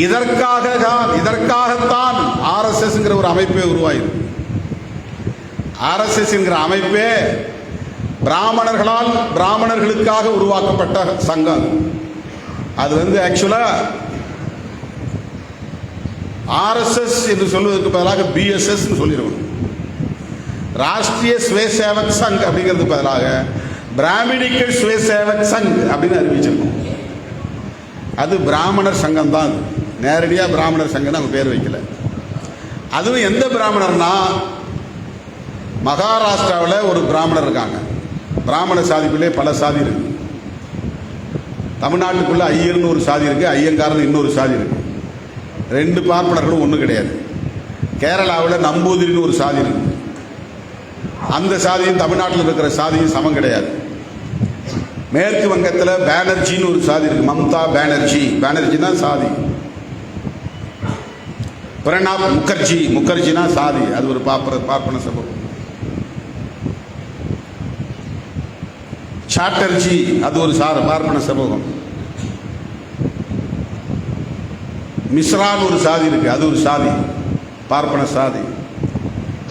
இதற்காகத்தான் ஆர்எஸ்எஸ் ஒரு அமைப்பே உருவாயிருக்கு. ஆர்எஸ்எஸ் என்கிற அமைப்பே பிராமணர்களுக்காக உருவாக்கப்பட்ட சங்கம். அது ஆக்சுவலா ஆர்எஸ்எஸ் என்று சொல்வதற்கு பதிலாக பிஎஸ்எஸ் சொல்லிருக்கணும். ராஷ்டிரிய ஸ்வயசேவக் சங் அப்படிங்கிறது பதிலாக பிராமணிக்கல் ஸ்வயசேவக் சங் அப்படின்னு அறிவிச்சிருக்கோம். அது பிராமணர் சங்கம் தான். நேரடியாக பிராமணர் சங்கம் அவங்க பேர் வைக்கல. அதுவும் எந்த பிராமணர்னா, மகாராஷ்டிராவில் ஒரு பிராமணர் இருக்காங்க. பிராமண சாதிக்குள்ளே பல சாதி இருக்கு. தமிழ்நாட்டுக்குள்ள ஐயர்னு ஒரு சாதி இருக்கு, ஐயங்காரன் இன்னொரு சாதி இருக்கு. 2 பார்ப்பனர்களும் ஒன்றும் கிடையாது. கேரளாவில் நம்பூதிரின்னு ஒரு சாதி இருக்கு. அந்த சாதியும் தமிழ்நாட்டில் இருக்கிற சாதியும் சமம் கிடையாது. மேற்கு வங்கத்தில் பானர்ஜின்னு ஒரு சாதி இருக்கு, மம்தா பானர்ஜி தான் சாதி. பிரணாப் முகர்ஜினா சாதி, அது ஒரு பார்ப்பன சமூகம். சாட்டர்ஜி அது ஒரு பார்ப்பன சமூகம். மிஸ்ரான்னு ஒரு சாதி இருக்கு, அது ஒரு சாதி, பார்ப்பன சாதி.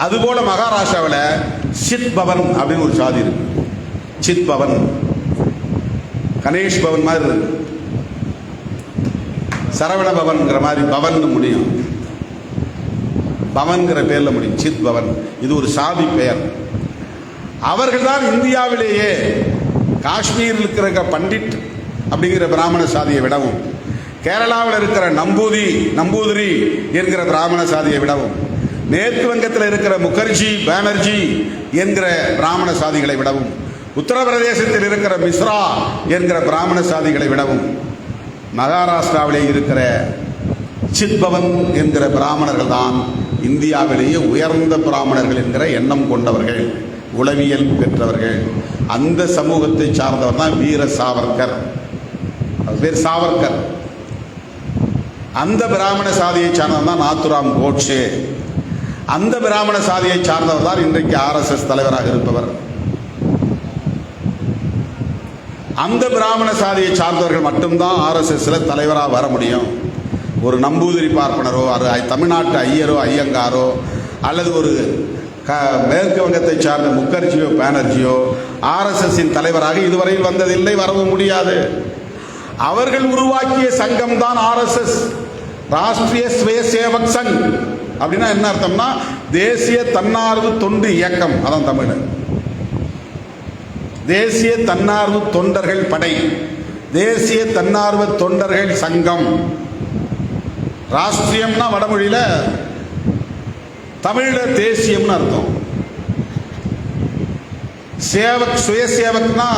அதுபோல மகாராஷ்டிராவில் சித் பவன் அப்படின்னு ஒரு சாதி இருக்கு. சித் பவன், கணேஷ் பவன் மாதிரி இருக்கு. சரவண பவன்கிற மாதிரி பவன் முடியும், பவன்கிற பேர்ல முடியும், சித் பவன். இது ஒரு சாதி பெயர். அவர்கள் தான் இந்தியாவிலேயே காஷ்மீரில் இருக்கிற பண்டிட் அப்படிங்கிற பிராமண சாதியை விடவும், கேரளாவில் இருக்கிற நம்பூதிரி என்கிற பிராமண சாதியை விடவும், மேற்கு வங்கத்தில் இருக்கிற பானர்ஜி என்கிற பிராமண சாதிகளை விடவும், உத்தரப்பிரதேசத்தில் இருக்கிற மிஸ்ரா என்கிற பிராமண சாதிகளை விடவும், மகாராஷ்டிராவிலே இருக்கிற சித்பவன் என்கிற பிராமணர்கள் தான் இந்தியாவிலேயே உயர்ந்த பிராமணர்கள் என்கிற எண்ணம் கொண்டவர்கள், உளவியல் பெற்றவர்கள். அந்த சமூகத்தை சார்ந்தவர் தான் வீர சாவர்கர். பேர் சாவர்கர். அந்த பிராமண சாதியை சார்ந்தவர் தான் நாத்துராம் கோட்சே. அந்த பிராமண சாதியை சார்ந்தவர் தான் இன்றைக்கு ஆர்எஸ்எஸ் தலைவராக இருப்பவர். அந்த பிராமண சாதியை சார்ந்தவர்கள் மட்டும்தான் ஆர்எஸ்எஸ்ல தலைவராக வர முடியும். ஒரு நம்பூதிரி பார்ப்பனரோ, தமிழ்நாட்டு ஐயரோ, ஐயங்காரோ, அல்லது ஒரு மேற்கு வங்கத்தை சார்ந்த முகர்ஜியோ பானர்ஜியோ ஆர்எஸ்எஸ்ஸின் தலைவராக இதுவரையில் வந்ததில்லை, வரவும் முடியாது. அவர்கள் உருவாக்கிய சங்கம் தான் ஆர்எஸ்எஸ், ராஷ்டிரிய ஸ்வய சேவக் சங். அப்படின்னா என்ன அர்த்தம்னா தேசிய தன்னார்வ தொண்டு இயக்கம். அதான் தமிழ். தேசிய தன்னார்வ தொண்டர்கள் படை, தேசிய தன்னார்வ தொண்டர்கள் சங்கம். ராஷ்டிரியம்னா வடமொழியில, தமிழ்ல தேசியம்னு அர்த்தம். சேவக் சுயசேவக்னா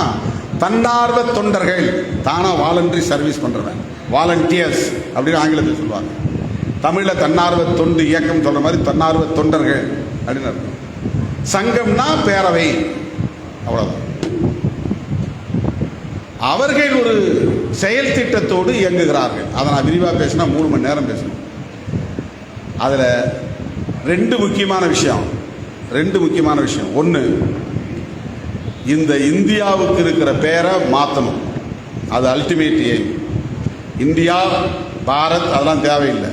தன்னார்வ தொண்டர்கள், தானா வாலண்டரி சர்வீஸ் பண்றவன், வாலண்டியர்ஸ் அப்படின்னு ஆங்கிலத்தில் சொல்லுவாங்க. தமிழ்ல தன்னார்வ தொண்டு இயக்கம் சொல்ற மாதிரி தன்னார்வ தொண்டர்கள் அப்படின்னு அர்த்தம். சங்கம்னா பேரவை, அவ்வளவுதான். அவர்கள் ஒரு செயல் திட்டத்தோடு இயங்குகிறார்கள். அதை நான் விரிவாக பேசினா 3 மணி நேரம் பேசணும். அதில் 2 முக்கியமான விஷயம். ஒன்று, இந்த இந்தியாவுக்கு இருக்கிற பேரை மாற்றணும். அது அல்டிமேட் எய்ம். இந்தியா, பாரத் அதெல்லாம் தேவையில்லை,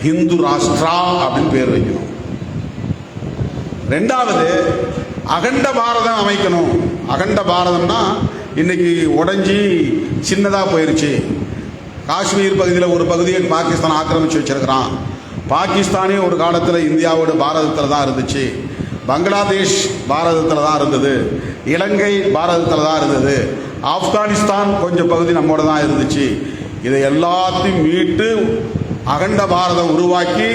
ஹிந்து ராஷ்டிரா அப்படின்னு பேர் வைக்கணும். 2வது, அகண்ட பாரதம் அமைக்கணும். அகண்ட பாரதம்னா இன்னைக்கு உடைஞ்சி சின்னதாக போயிருச்சு. காஷ்மீர் பகுதியில் ஒரு பகுதியை பாகிஸ்தான் ஆக்கிரமிச்சு வச்சிருக்கிறான். பாகிஸ்தானே ஒரு காலத்தில் இந்தியாவோட பாரதத்தில் தான் இருந்துச்சு. பங்களாதேஷ் பாரதத்தில் தான் இருந்தது. இலங்கை பாரதத்தில் தான் இருந்தது. ஆப்கானிஸ்தான் கொஞ்சம் பகுதி நம்மோட தான் இருந்துச்சு. இதை எல்லாத்தையும் மீட்டு அகண்ட பாரதம் உருவாக்கி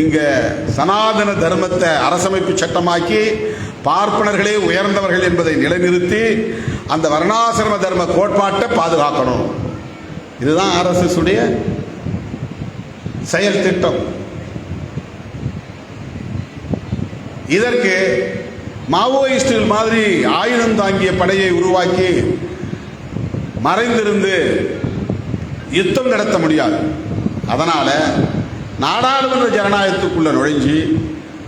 இங்கே சனாதன தர்மத்தை அரசமைப்பு சட்டமாக்கி பார்ப்பனர்களே உயர்ந்தவர்கள் என்பதை நிலைநிறுத்தி அந்த வர்ணாசிரம தர்ம கோட்பாட்டை பாதுகாக்கணும். இதுதான் ஆர்எஸ்எஸ் உடைய செயல் திட்டம். இதற்கு மாவோயிஸ்டுகள் மாதிரி ஆயுதம் தாங்கிய படையை உருவாக்கி மறைந்திருந்து யுத்தம் நடத்த முடியாது. அதனால நாடாளுமன்ற ஜனநாயகத்துக்குள்ள நுழைஞ்சி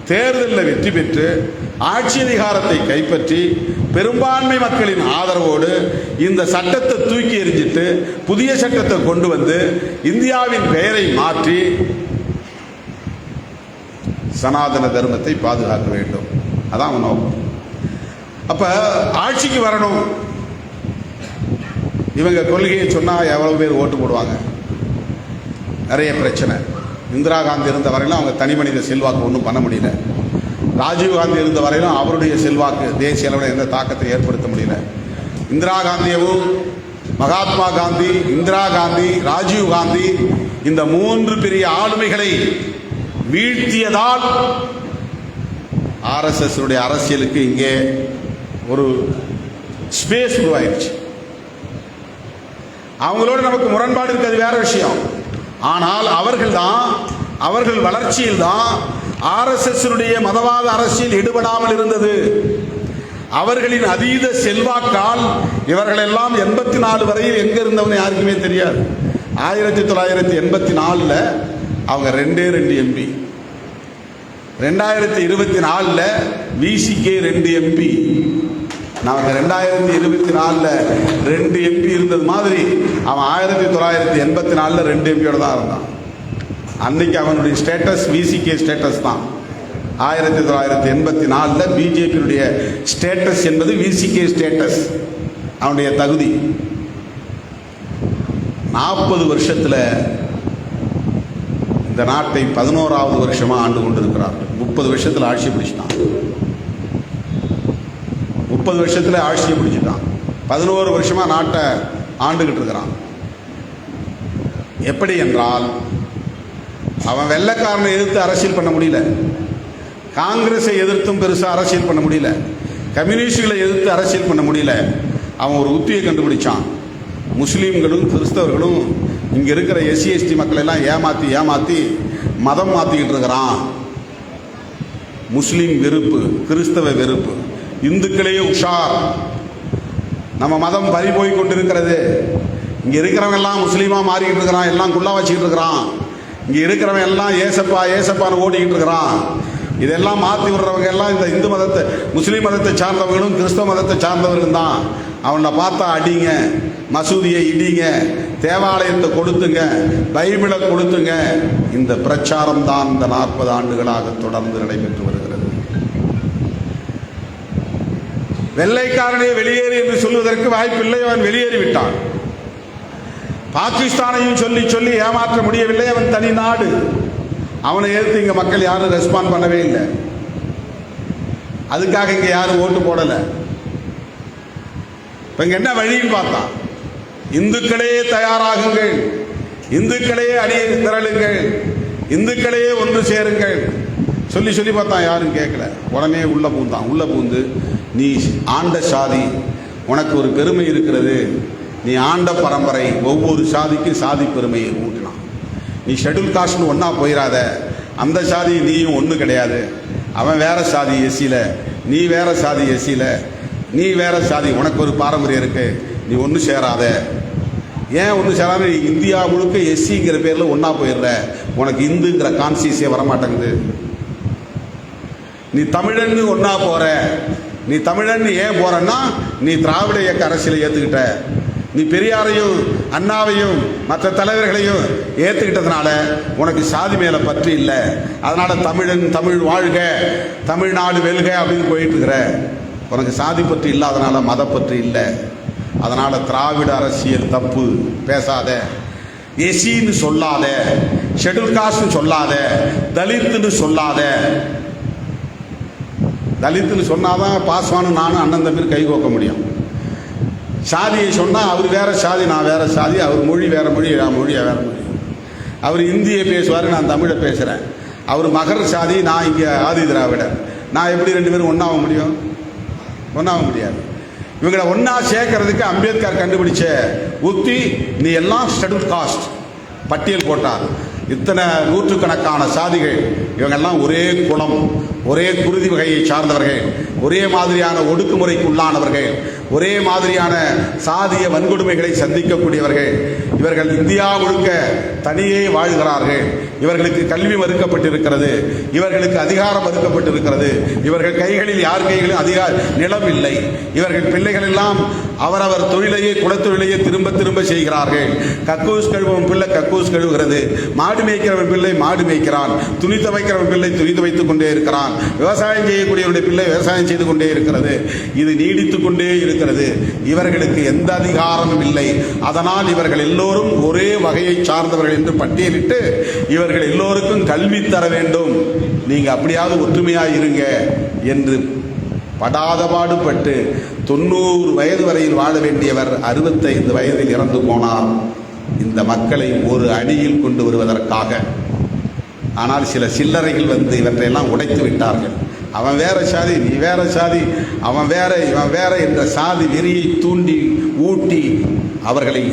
தேர்தலில் வெற்றி பெற்று ஆட்சி அதிகாரத்தை கைப்பற்றி பெரும்பான்மை மக்களின் ஆதரவோடு இந்த சட்டத்தை தூக்கி எறிஞ்சிட்டு புதிய சட்டத்தை கொண்டு வந்து இந்தியாவின் பெயரை மாற்றி சனாதன தர்மத்தை பாதுகாக்க வேண்டும். அதான் நோக்கம். அப்ப ஆட்சிக்கு வரணும். இவங்க கொள்கையை சொன்னா எவ்வளவு பேர் ஓட்டு போடுவாங்க? நிறைய பிரச்சனை. இந்திரா காந்தி இருந்த வரையிலும் அவங்க தனி மனித செல்வாக்கு ஒன்றும் பண்ண முடியல. ராஜீவ் காந்தி இருந்த வரையிலும் அவருடைய செல்வாக்கு தேசிய அளவில் எந்த தாக்கத்தை ஏற்படுத்த முடியல. இந்திரா காந்தியவும், மகாத்மா காந்தி, இந்திரா காந்தி, ராஜீவ் காந்தி இந்த 3 பெரிய ஆளுமைகளை வீழ்த்தியதால் ஆர்எஸ்எஸ் அரசியலுக்கு இங்கே ஒரு ஸ்பேஸ் உருவாயிருச்சு. அவங்களோட நமக்கு முரண்பாடு இருக்கிறது வேற விஷயம். ஆனால் அவர்கள் வளர்ச்சியில் தான் ஆர்எஸ்எஸ் மதவாத அரசியல் ஈடுபடாமல் இருந்தது. அவர்களின் அதீத செல்வாக்கால் இவர்கள் எல்லாம் 84 வரையில் எங்க இருந்தவங்க யாருக்குமே தெரியாது. 1984 அவங்க 2 எம்பி, 2024 விசிகே 2 எம்பி. நமக்கு 2024 2 எம்பி இருந்தது மாதிரி அவன் 1984 2 எம்பியோட தான் இருந்தான். அன்னைக்கு அவனுடைய ஸ்டேட்டஸ் விசிகே ஸ்டேட்டஸ் தான். 1984 பிஜேபியுடைய ஸ்டேட்டஸ் என்பது விசிகே ஸ்டேட்டஸ், அவனுடைய தகுதி. 40 வருஷத்தில் இந்த நாட்டை 11வது வருஷமா ஆண்டு கொண்டிருக்கிறார். 30 வருஷத்தில் ஆட்சி பிடிச்சிட்டான். 30 வருஷத்தில் ஆட்சியை பிடிச்சிட்டான். 11 வருஷமா நாட்டை ஆண்டுகிட்டு இருக்கிறான். எப்படி என்றால், அவன் வெள்ளைக்காரனை எதிர்த்து அரசியல் பண்ண முடியல, காங்கிரஸை எதிர்த்தும் பெருசாக அரசியல் பண்ண முடியல, கம்யூனிஸ்டுகளை எதிர்த்து அரசியல் பண்ண முடியல. அவன் ஒரு உத்தியை கண்டுபிடிச்சான். முஸ்லீம்களும் கிறிஸ்தவர்களும் இங்கே இருக்கிற எஸ்சி எஸ்டி மக்கள் எல்லாம் ஏமாற்றி மதம் மாற்றிக்கிட்டு இருக்கிறான். முஸ்லீம் வெறுப்பு, கிறிஸ்தவ வெறுப்பு, இந்துக்களையே உஷார், நம்ம மதம் பறி போய் கொண்டிருக்கிறது, இங்கே இருக்கிறவங்க எல்லாம் முஸ்லீமாக மாறிக்கிட்டு இருக்கிறான், எல்லாம் குள்ளா வச்சுக்கிட்டு இருக்கிறான், இங்கே இருக்கிறவன் எல்லாம் ஏசப்பா ஏசப்பான்னு ஓடிக்கிட்டு இருக்கிறான். இதெல்லாம் மாற்றி விடுறவங்க எல்லாம் இந்த இந்து மதத்தை, முஸ்லீம் மதத்தை சார்ந்தவர்களும் கிறிஸ்தவ மதத்தை சார்ந்தவர்களும் தான். அவனை பார்த்தா அடிங்க, மசூதியை இடிங்க, தேவாலயத்தை கொடுத்துங்க, பைபிளை கொடுத்துங்க. இந்த பிரச்சாரம் தான் இந்த 40 ஆண்டுகளாக தொடர்ந்து நடைபெற்று வருகிறது. வெள்ளைக்காரனே வெளியேறு என்று சொல்வதற்கு வாய்ப்பில்லை. அவன் வெளியேறிவிட்டான். பாகிஸ்தானையும் சொல்லி சொல்லி ஏமாற்ற முடியவில்லை. அவன் தனி நாடு. அவனை எதிர்த்து இங்க மக்கள் யாரும் ரெஸ்பாண்ட் பண்ணவே இல்லை. அதுக்காக இங்க யாரும் ஓட்டு போடலை. இப்ப இங்க என்ன வழின்னு பார்த்தா, இந்துக்களே தயாராகுங்கள், இந்துக்களே அணியை திரளுங்கள், இந்துக்களே ஒன்று சேருங்கள் சொல்லி சொல்லி பார்த்தா யாரும் கேட்கல. உடனே உள்ள பூந்தான். உள்ள பூந்து, நீ ஆண்ட சாதி, உனக்கு ஒரு பெருமை இருக்கிறது, நீ ஆண்ட பரம்பரை, ஒவ்வொரு சாதிக்கும் சாதி பெருமையை ஊட்டினான். நீ ஷெட்யூல் காஸ்ட்னு ஒன்றா போயிடாத, அந்த சாதி நீயும் ஒன்று கிடையாது, அவன் வேற சாதி எஸ்சியில், நீ வேற சாதி எஸ்சியில், நீ வேற சாதி, உனக்கு ஒரு பாரம்பரியம் இருக்கு, நீ ஒன்று சேராத. ஏன் ஒன்று சேராத? நீ இந்தியா முழுக்க எஸ்சிங்கிற பேரில் ஒன்றா போயிடுற, உனக்கு இந்துங்கிற கான்சியஸே வரமாட்டேங்குது. நீ தமிழன்னு ஒன்றா போற, நீ தமிழன்னு ஏன் போறன்னா நீ திராவிட இயக்க அரசியலை ஏற்றுக்கிட்ட, நீ பெரியாரையும் அண்ணாவையும் மற்ற தலைவர்களையும் ஏற்றுக்கிட்டதுனால உனக்கு சாதி மேலே பற்று இல்லை. அதனால தமிழன் தமிழ் வாழ்க, தமிழ்நாடு வெல்க அப்படின்னு போயிட்டு இருக்கிற. உனக்கு சாதி பற்று இல்லாதனால மதப்பற்று இல்லை. அதனால திராவிட அரசியல் தப்பு பேசாத, எஸ்சின்னு சொல்லாத, ஷெட்யூல் காஸ்ட்னு சொல்லாத, தலித்துன்னு சொல்லாத. தலித்துன்னு சொன்னாதான் பாஸ்வானு நானும் அண்ணன் தம்பி கை கோக்க முடியும். சாதியை சொன்னால் அவர் வேற சாதி, நான் வேற சாதி, அவர் மொழி வேற மொழி, நான் மொழி வேற மொழி. அவர் இந்தியை பேசுவார், நான் தமிழை பேசுகிறேன். அவர் மகர சாதி, நான் இங்கே ஆதி திராவிடர். நான் எப்படி ரெண்டு பேரும் ஒன்றாக முடியும்? ஒன்றாக முடியாது. இவங்களை ஒன்றா சேர்க்கறதுக்கு அம்பேத்கர் கண்டுபிடிச்ச உத்தி, நீ எல்லாம் ஷெட்யூல் காஸ்ட் பட்டியல் போட்டார். இத்தனை நூற்றுக்கணக்கான சாதிகள், இவங்கெல்லாம் ஒரே குலம், ஒரே குருதி வகையை சார்ந்தவர்கள், ஒரே மாதிரியான ஒடுக்குமுறைக்கு உள்ளானவர்கள், ஒரே மாதிரியான சாதிய வன்கொடுமைகளை சந்திக்கக்கூடியவர்கள். இவர்கள் இந்தியா முழுக்க தனியே வாழ்கிறார்கள். இவர்களுக்கு கல்வி மறுக்கப்பட்டிருக்கிறது, இவர்களுக்கு அதிகாரம் மறுக்கப்பட்டிருக்கிறது, இவர்கள் கைகளில் யார் கைகளிலும் அதிகார நிலம் இல்லை. இவர்கள் பிள்ளைகள் எல்லாம் அவரவர் தொழிலையே குலத்தொழிலையே திரும்ப திரும்ப செய்கிறார்கள். கக்கூஸ் கழுவன் பிள்ளை கக்கூஸ் கழுவுகிறது, மாடு மேய்க்கிறவன் பிள்ளை மாடு மேய்க்கிறான், துணி துவைக்கிறவன் பிள்ளை துணி துவைத்துக் கொண்டே இருக்கிறான், விவசாயம் செய்யக்கூடியவனுடைய பிள்ளை விவசாயம் செய்து கொண்டே இருக்கிறது. இது நீடித்துக் கொண்டே இருக்கிறது. இவர்களுக்கு எந்த அதிகாரமும் இல்லை. அதனால் இவர்கள் எல்லோரும் ஒரே வகையை சார்ந்தவர்கள் என்று பட்டியலிட்டு இவர்கள் எல்லோருக்கும் கல்வி தர வேண்டும், நீங்க அப்படியாவது ஒற்றுமையாக இருங்க என்று படாத பாடுபட்டு 90 வயது வரையில் வாழ வேண்டியவர் 65 வயதில் இறந்து போனார், இந்த மக்களை ஒரு அணியில் கொண்டு வருவதற்காக. ஆனால் சில சில்லறைகள் வந்து இவற்றையெல்லாம் உடைத்து விட்டார்கள். அவன் வேற சாதி, நீ வேற சாதி, அவன் வேற இவன் வேற என்ற சாதி வெறியை தூண்டி ஊட்டி அவர்களை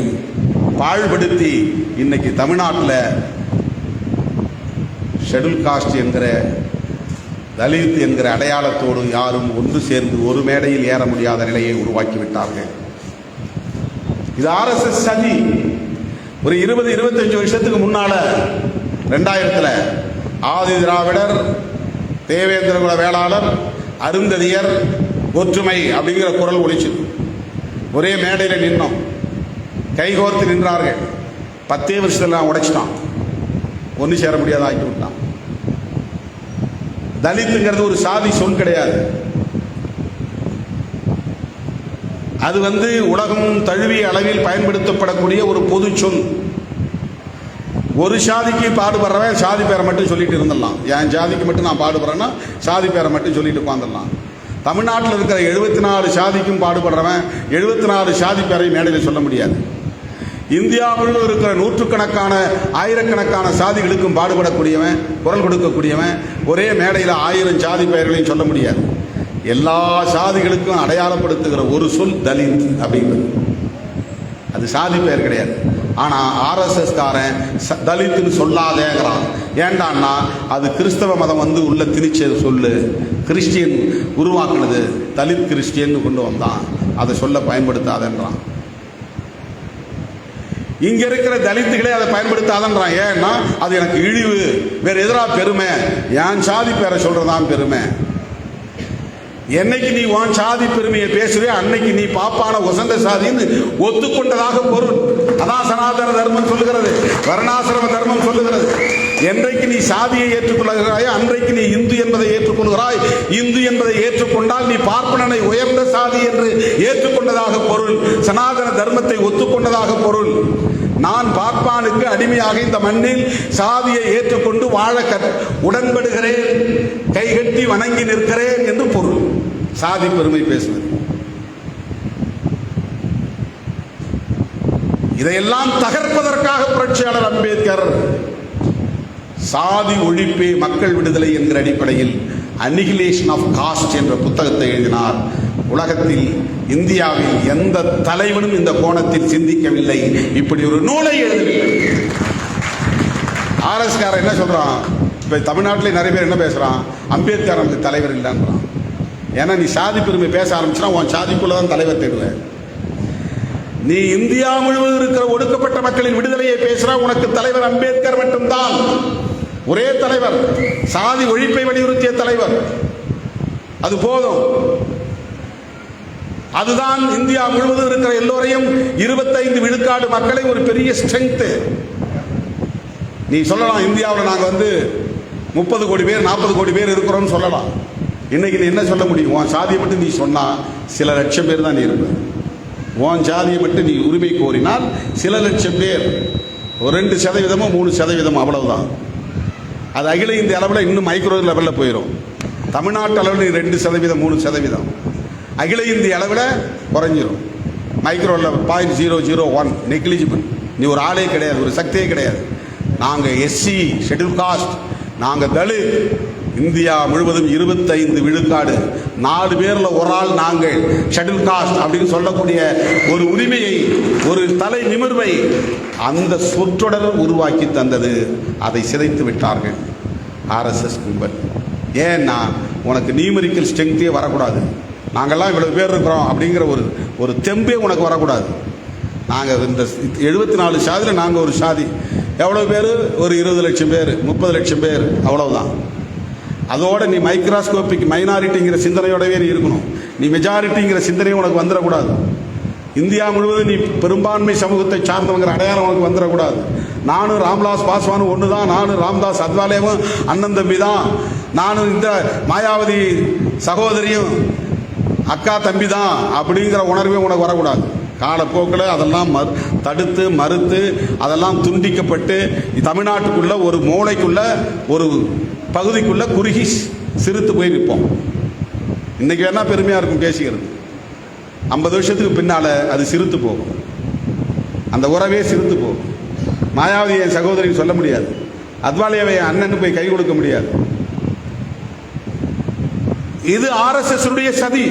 பாழ்படுத்தி இன்னைக்கு தமிழ்நாட்டில் ஷெட்யூல் காஸ்ட் என்கிற தலித் என்கிற அடையாளத்தோடு யாரும் ஒன்று சேர்ந்து ஒரு மேடையில் ஏற முடியாத நிலையை உருவாக்கிவிட்டார்கள். இது RSS சதி. ஒரு 20-25 வருஷத்துக்கு முன்னால 2000 ஆதி திராவிடர், தேவேந்திரகுல வேளாளர், அருந்ததியர் ஒற்றுமை அப்படிங்கிற குரல் ஒலிச்சது. ஒரே மேடையில் நின்னோம், கைகோர்த்து நின்றார்கள். 10 வருஷத்துல உடைச்சிட்டான், ஒன்று சேர முடியாத ஆக்கி விட்டான். தலித்துங்கிறது ஒரு சாதி சொல் கிடையாது. அது உலகம் தழுவிய அளவில் பயன்படுத்தப்படக்கூடிய ஒரு பொது சொல். ஒரு சாதிக்கு பாடுபடுறவன் சாதி பேரை மட்டும் சொல்லிட்டு இருந்துடலாம். என் ஜாதிக்கு மட்டும் நான் பாடுபடுறேன்னா சாதி பேரை மட்டும் சொல்லிட்டு உட்காந்துடலாம். தமிழ்நாட்டில் இருக்கிற 74 சாதிக்கும் பாடுபடுறவன் 74 சாதி பேரை மேடையில் சொல்ல முடியாது. இந்தியா முழுவதும் இருக்கிற நூற்றுக்கணக்கான ஆயிரக்கணக்கான சாதிகளுக்கும் பாடுபடக்கூடியவன், குரல் கொடுக்கக்கூடியவன் ஒரே மேடையில் 1000 சாதி பெயர்களையும் சொல்ல முடியாது. எல்லா சாதிகளுக்கும் அடையாளப்படுத்துகிற ஒரு சொல் தலித் அப்படிங்கிறது. அது சாதி பெயர் கிடையாது. ஆனால் RSS காரன் தலித்துன்னு சொல்லாதேங்கிறான். ஏண்டான்னா அது கிறிஸ்தவ மதம் உள்ள திணிச்ச சொல்லு, கிறிஸ்டியன் உருவாக்குனது, தலித் கிறிஸ்டியன் கொண்டு வந்தான், அதை சொல்ல பயன்படுத்தாதன்றான். இங்க இருக்கிற தலித்துகளே அதை பயன்படுத்தாதன்றான். ஏன்னா அது எனக்கு இழிவு, வேற எதிராக பெருமை, என் சாதி பேரை சொல்றதான் பெருமை. என்னைக்கு நீ உன் சாதி பெருமையை பேசுவே அன்னைக்கு நீ பாப்பான உசந்த சாதின்னு ஒத்துக்கொண்டதாக பொருள். அதான் சனாதன தர்மம் சொல்லுகிறது, வர்ணாசிரம தர்மம் சொல்லுகிறது. என்றைக்கு நீ சாதியை ஏற்றுக்கொள்கிறாய் அன்றைக்கு நீ இந்து என்பதை ஏற்றுக்கொள்கிறாய். இந்து என்பதை ஏற்றுக்கொண்டால் நீ பார்ப்பனனை உயர்ந்த சாதி என்று ஏற்றுக்கொண்டதாக பொருள், சனாதன தர்மத்தை ஒத்துக்கொண்டதாக பொருள். நான் பார்ப்பானுக்கு அடிமையாக இந்த மண்ணில் சாதியை ஏற்றுக்கொண்டு வாழ உடன்படுகிறேன், கைகட்டி வணங்கி நிற்கிறேன் என்று பொருள். சாதி பெருமை பேசுவது இதையெல்லாம் தகர்ப்பதற்காக புரட்சியாளர் அம்பேத்கர் சாதி ஒழிப்பே மக்கள் விடுதலை என்கிற அடிப்படையில் அனிகிலேஷன் ஆஃப் காஸ்ட் என்ற புத்தகத்தை எழுதினார். உலகத்தில் இந்தியாவில் எந்த தலைவனும் இந்த கோணத்தில் சிந்திக்கவில்லை, இப்படி ஒரு நூலை எழுதவில்லை. ஆர்எஸ்காரன் என்ன சொல்றான், இப்ப தமிழ்நாட்டில் நிறைய பேர் என்ன பேசுறான், அம்பேத்கர் நமக்கு தலைவர் இல்லைன்றான். ஏன்னா நீ சாதி பெருமை பேச ஆரம்பிச்சுனா உன் சாதிக்குள்ளதான் தலைவர் தேடுவேன். நீ இந்தியா முழுவதும் இருக்கிற ஒடுக்கப்பட்ட மக்களின் விடுதலையை பேசுற, உனக்கு தலைவர் அம்பேத்கர் மட்டும்தான், ஒரே தலைவர், சாதி ஒழிப்பை வலியுறுத்திய தலைவர். அது போதும். அதுதான் இந்தியா முழுவதும் இருக்கிற எல்லோரையும் 25 விழுக்காடு மக்களை ஒரு பெரிய ஸ்ட்ரெங்க். நீ சொல்லலாம் இந்தியாவில் நாங்க 30 கோடி பேர் 40 கோடி பேர் இருக்கிறோம் சொல்லலாம். இன்னைக்கு நீ என்ன சொல்ல முடியும்? உன் சாதியை மட்டும் நீ சொன்னா சில லட்சம் பேர் தான் நீ இருப்ப. உன் சாதியை மட்டும் நீ உரிமை கோரினால் சில லட்சம் பேர், ஒரு 2% 3% அவ்வளவுதான். அது அகில இந்திய அளவில் இன்னும் மைக்ரோ லெவலில் போயிடும். தமிழ்நாட்டு அளவில் 2% 3%, அகில இந்திய அளவில் குறைஞ்சிரும். Micro level 0.001 negligible. நீ ஒரு ஆளே கிடையாது, ஒரு சக்தியே கிடையாது. நாங்கள் எஸ்சி ஷெட்யூல் காஸ்ட், நாங்கள் தலித், இந்தியா முழுவதும் 25 விழுக்காடு, 4 பேர்ல ஒரு ஆள் நாங்கள் ஷெட்யூல் காஸ்ட் அப்படின்னு சொல்லக்கூடிய ஒரு உரிமையை, ஒரு தலை நிமிர்வை அந்த சொற்றொடர் உருவாக்கி தந்தது. அதை சிதைத்து விட்டார்கள் ஆர்எஸ்எஸ் கும்பல். ஏன்னா உனக்கு நியூமெரிக்கல் ஸ்ட்ரெங்தே வரக்கூடாது. நாங்கள்லாம் இவ்வளவு பேர் இருக்கிறோம் அப்படிங்கிற ஒரு தெம்பே உனக்கு வரக்கூடாது. நாங்கள் இந்த 74 சாதியில் நாங்கள் ஒரு சாதி. எவ்வளோ பேர்? ஒரு 20 லட்சம் பேர், 30 லட்சம் பேர், அவ்வளவுதான். அதோட நீ மைக்ரோஸ்கோபிக் மைனாரிட்டிங்கிற சிந்தனையோடவே நீ இருக்கணும். நீ மெஜாரிட்டிங்கிற சிந்தனையும் உனக்கு வந்துடக்கூடாது. இந்தியா முழுவதும் நீ பெரும்பான்மை சமூகத்தை சார்ந்தவங்கிற அடையாளம் உனக்கு வந்துடக்கூடாது. நானும் ராம்விலாஸ் பாஸ்வானும் ஒன்று தான், நானும் ராம்தாஸ் அத்வாலேவும் அண்ணன் தம்பி தான், நானும் இந்த மாயாவதி சகோதரியும் அக்கா தம்பி தான் அப்படிங்கிற உணர்வே உனக்கு வரக்கூடாது. காலப்போக்கில் அதெல்லாம் தடுத்து மறுத்து அதெல்லாம் துண்டிக்கப்பட்டு தமிழ்நாட்டுக்குள்ள ஒரு மூளைக்குள்ள ஒரு பகுதிக்குள்ள குறுகி சிறுத்து போய் நிற்போம். இன்னைக்கு வேணா பெருமையா இருக்கும் பேசிக்கிறது, 50 வருஷத்துக்கு பின்னால அது சிறுத்து போகும். அந்த உறவே சிறுத்து போகும். மாயாவதி என் சகோதரின்னு சொல்ல முடியாது, அத்வாலேவை அண்ணன் போய் கை கொடுக்க முடியாது. இது ஆர்எஸ்எஸ் உடைய சதி.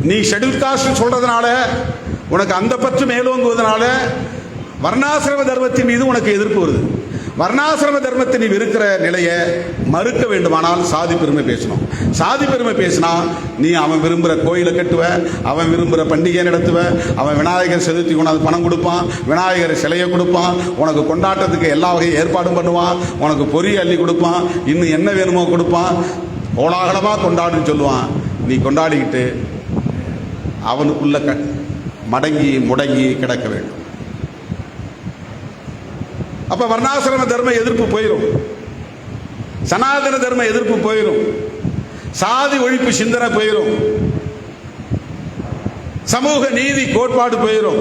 நீ ஷெட்யூல் காஸ்ட் சொல்றதுனால, உனக்கு அந்த பற்று மேலோங்குவதனால வர்ணாசிரம தர்மத்தின் மீது உனக்கு எதிர்ப்பு வருது. வர்ணாசிரம தர்மத்தை நீ இருக்கிற நிலையை மறுக்க வேண்டுமானால் சாதி பெருமை பேசணும். சாதி பெருமை பேசினா நீ அவன் விரும்புகிற கோயிலை கட்டுவ, அவன் விரும்புகிற பண்டிகை நடத்துவ, அவன் விநாயகர் சதுர்த்தி கொண்டாந்து பணம் கொடுப்பான், விநாயகர் சிலையை கொடுப்பான், உனக்கு கொண்டாட்டத்துக்கு எல்லா வகையும் ஏற்பாடும் பண்ணுவான், உனக்கு பொறி அள்ளி கொடுப்பான், இன்னும் என்ன வேணுமோ கொடுப்பான், கோலாகலமாக கொண்டாடுன்னு சொல்லுவான். நீ கொண்டாடிக்கிட்டு அவனுக்குள்ள மடங்கி முடங்கி கிடக்க வேண்டும். அப்ப வர்ணாசிரம தர்ம எதிர்ப்பு போயிடும், சனாதன தர்ம எதிர்ப்பு போயிடும், சாதி ஒழிப்பு சிந்தனை போயிடும், சமூக நீதி கோட்பாடு போயிடும்.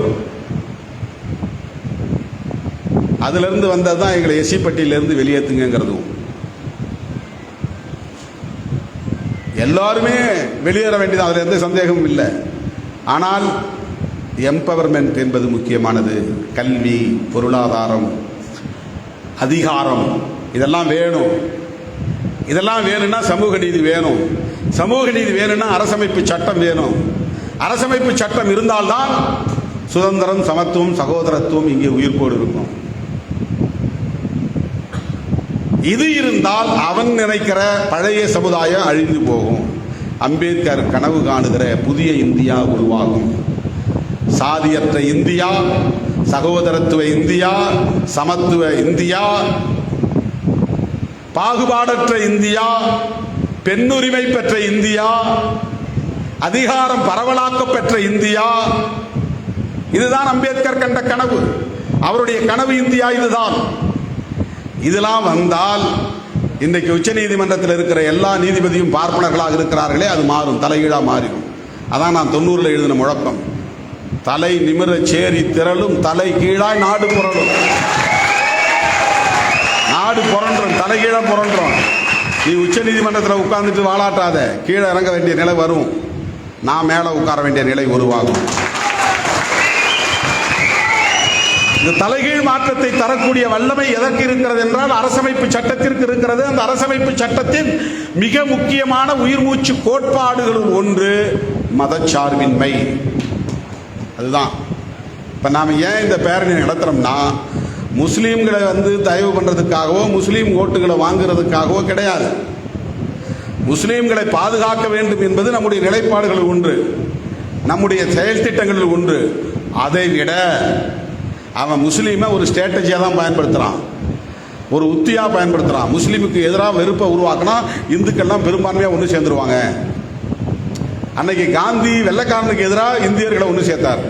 அதுல இருந்து வந்ததுதான் எங்களை எஸ்சி பட்டியலிருந்து வெளியேற்றுங்கிறதும். எல்லாருமே வெளியேற வேண்டியது, அதுல எந்த சந்தேகமும் இல்லை. ஆனால் எம்பவர்மெண்ட் என்பது முக்கியமானது. கல்வி, பொருளாதாரம், அதிகாரம், இதெல்லாம் வேணும். இதெல்லாம் வேணும்னா சமூக நீதி வேணும். சமூக நீதி வேணும்னா அரசமைப்பு சட்டம் வேணும். அரசமைப்பு சட்டம் இருந்தால்தான் சுதந்திரம், சமத்துவம், சகோதரத்துவம் இங்கே உயிர்ப்போடு இருக்கும். இது இருந்தால் அவன் நினைக்கிற பழைய சமுதாயம் அழிந்து போகும். அம்பேத்கர் கனவு காணுகிற புதிய இந்தியா உருவாகும். சாதியற்ற இந்தியா, சகோதரத்துவ இந்தியா, சமத்துவ இந்தியா, பாகுபாடற்ற இந்தியா, பெண்ணுரிமை பெற்ற இந்தியா, அதிகாரம் பரவலாக்க பெற்ற இந்தியா. இதுதான் அம்பேத்கர் கண்ட கனவு. அவருடைய கனவு இந்தியா இதுதான். இதெல்லாம் வந்தால் இன்றைக்கு உச்ச நீதிமன்றத்தில் இருக்கிற எல்லா நீதிபதியும் பார்ப்பனர்களாக இருக்கிறார்களே, அது மாறும், தலைகீழாக மாறிடும். அதான் நான் 90 எழுதின முழக்கம். தலை நிமிர சேரி திரளும், தலை கீழாய் நாடு புரளும். நாடு புரண்டோம், தலைகீழாக புரண்டோம். நீ உச்ச நீதிமன்றத்தில் உட்கார்ந்துட்டு வாழாட்டாத, கீழே இறங்க வேண்டிய நிலை வரும், நான் மேலே உட்கார வேண்டிய நிலை உருவாகும். இந்த தலைகீழ் மாற்றத்தை தரக்கூடிய வல்லமை எதற்கு இருக்கிறது என்றால் அரசமைப்பு சட்டத்திற்கு இருக்கிறது. அந்த அரசமைப்பு சட்டத்தின் மிக முக்கியமான உயிர் மூச்சு கோட்பாடுகளும் ஒன்று மதச்சார்பின்மை. அதுதான் இப்ப நாம ஏன் இந்த பேரணி நடத்துறோம்னா, முஸ்லீம்களை தயவு பண்றதுக்காகவோ முஸ்லீம் ஓட்டுகளை வாங்குறதுக்காகவோ கிடையாது. முஸ்லீம்களை பாதுகாக்க வேண்டும் என்பது நம்முடைய நிலைப்பாடுகள் ஒன்று, நம்முடைய செயல் திட்டங்களில் ஒன்று. அதை விட அவன் முஸ்லீமை ஒரு ஸ்ட்ராட்டஜியா தான் பயன்படுத்துறான், ஒரு உத்தியா பயன்படுத்துறான். முஸ்லீமுக்கு எதிராக வெறுப்பை உருவாக்கினா இந்துக்கள்லாம் பெரும்பான்மையா ஒன்று சேர்ந்துருவாங்க. அன்னைக்கு காந்தி வெள்ளைக்காரனுக்கு எதிராக இந்தியர்களை ஒன்று சேர்த்தார்.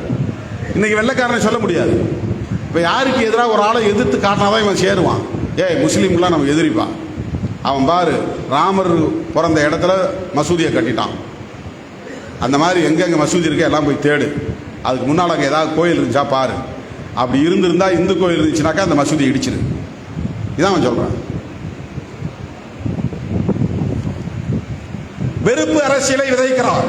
இன்னைக்கு வெள்ளைக்காரனை சொல்ல முடியாது. இப்போ யாருக்கு எதிராக ஒரு ஆளை எதிர்த்து காட்டினாதான் இவன் சேருவான். முஸ்லீம்லாம் நம்ம எதிரிப்பான். அவன் பாரு, ராமர் பிறந்த இடத்துல மசூதியை கட்டிட்டான். அந்த மாதிரி எங்கெங்க மசூதி இருக்க எல்லாம் போய் தேடு. அதுக்கு முன்னால் அங்கே ஏதாவது கோயில் இருந்துச்சா பாரு. அப்படி இருந்திருந்தா இந்து கோயில் இருந்துச்சுனாக்கா அந்த மசூதி இடிச்சிரு. இதான் அவன் சொல்றான். வெறுப்பு அரசியலை விதைக்கிறார்.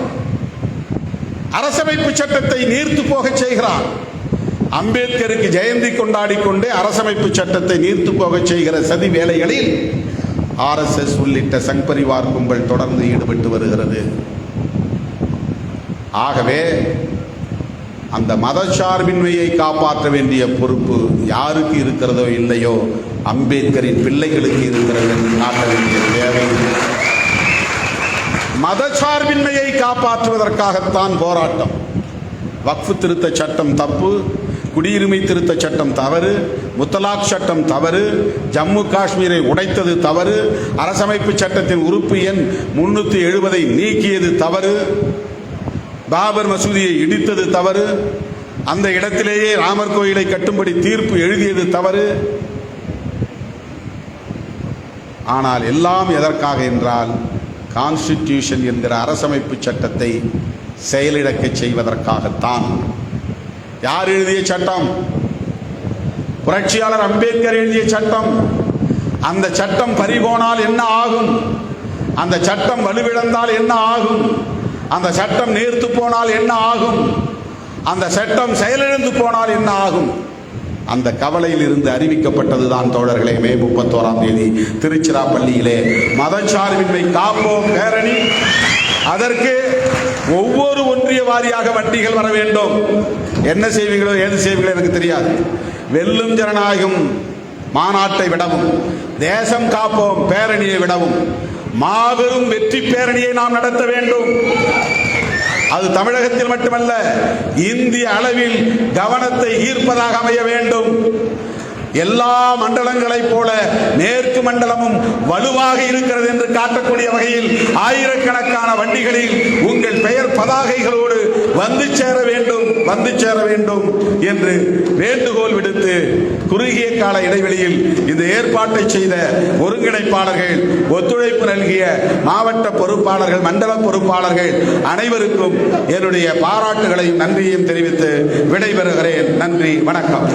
அரசமைப்பு சட்டத்தை நீர்த்து போக செய்கிறார். அம்பேத்கருக்கு ஜெயந்தி கொண்டாடி கொண்டே அரசமைப்பு சட்டத்தை நீர்த்து போக செய்கிற சதி வேலைகளில் RSS உள்ளிட்ட சங் பரிவார் கும்பல் தொடர்ந்து ஈடுபட்டு வருகிறது. ஆகவே அந்த மதச்சார்பின்மையை காப்பாற்ற வேண்டிய பொறுப்பு யாருக்கு இருக்கிறதோ இல்லையோ, அம்பேத்கரின் பிள்ளைகளுக்கு இருக்கிறது என்று காட்ட வேண்டிய தேவை. மதச்சார்பின்மையை காப்பாற்றுவதற்காகத்தான் போராட்டம். வக்ஃபு திருத்த சட்டம் தப்பு, குடியுரிமை திருத்த சட்டம் தவறு, முத்தலாக் சட்டம் தவறு, ஜம்மு காஷ்மீரை உடைத்தது தவறு, அரசமைப்பு சட்டத்தின் உறுப்பு எண் 370 நீக்கியது தவறு, பாபர் மசூதியை இடித்தது தவறு, அந்த இடத்திலேயே ராமர் கோயிலை கட்டும்படி தீர்ப்பு எழுதியது தவறு. ஆனால் எல்லாம் எதற்காக என்றால், கான்ஸ்டிடியூஷன் என்கிற அரசமைப்பு சட்டத்தை செயலிழக்க செய்வதற்காகத்தான். யார் எழுதிய சட்டம்? புரட்சியாளர் அம்பேத்கர் எழுதிய சட்டம். அந்த சட்டம் பறிபோனால் என்ன ஆகும்? அந்த சட்டம் வலுவிழந்தால் என்ன ஆகும்? அந்த சட்டம் நீர்த்து போனால் என்ன ஆகும்? அந்த சட்டம் செயலிழந்து போனால் என்ன ஆகும்? அந்த கவலையில் இருந்து அறிவிக்கப்பட்டதுதான் தோழர்களே, மே 31ஆம் தேதி திருச்சிராப்பள்ளியிலே மதச்சார்பின்மை காப்போம் பேரணி. அதற்கு ஒவ்வொரு ஒன்றிய வாரியாக வண்டிகள் வர வேண்டும். என்ன செய்வீங்களோ ஏது செய்வீங்களோ எனக்கு தெரியாது. வெல்லும் ஜனநாயகம் மாநாட்டை விடவும், தேசம் காப்போம் பேரணியை விடவும் மாபெரும் வெற்றி பேரணியை நாம் நடத்த வேண்டும். அது தமிழகத்தில் மட்டுமல்ல, இந்திய அளவில் கவனத்தை ஈர்ப்பதாக அமைய வேண்டும். எல்லா மண்டலங்களைப் போல மேற்கு மண்டலமும் வலுவாக இருக்கிறது என்று காட்டக்கூடிய வகையில் ஆயிரக்கணக்கான வண்டிகளில் உங்கள் பெயர் பதாகைகளோடு வந்து சேர வேண்டும் என்று வேண்டுகோள் விடுத்து, குறுகிய கால இடைவெளியில் இந்த ஏற்பாட்டை செய்த ஒருங்கிணைப்பாளர்கள், ஒத்துழைப்பு நல்கிய மாவட்ட பொறுப்பாளர்கள், மண்டல பொறுப்பாளர்கள் அனைவருக்கும் என்னுடைய பாராட்டுகளையும் நன்றியையும் தெரிவித்து விடைபெறுகிறேன். நன்றி, வணக்கம்.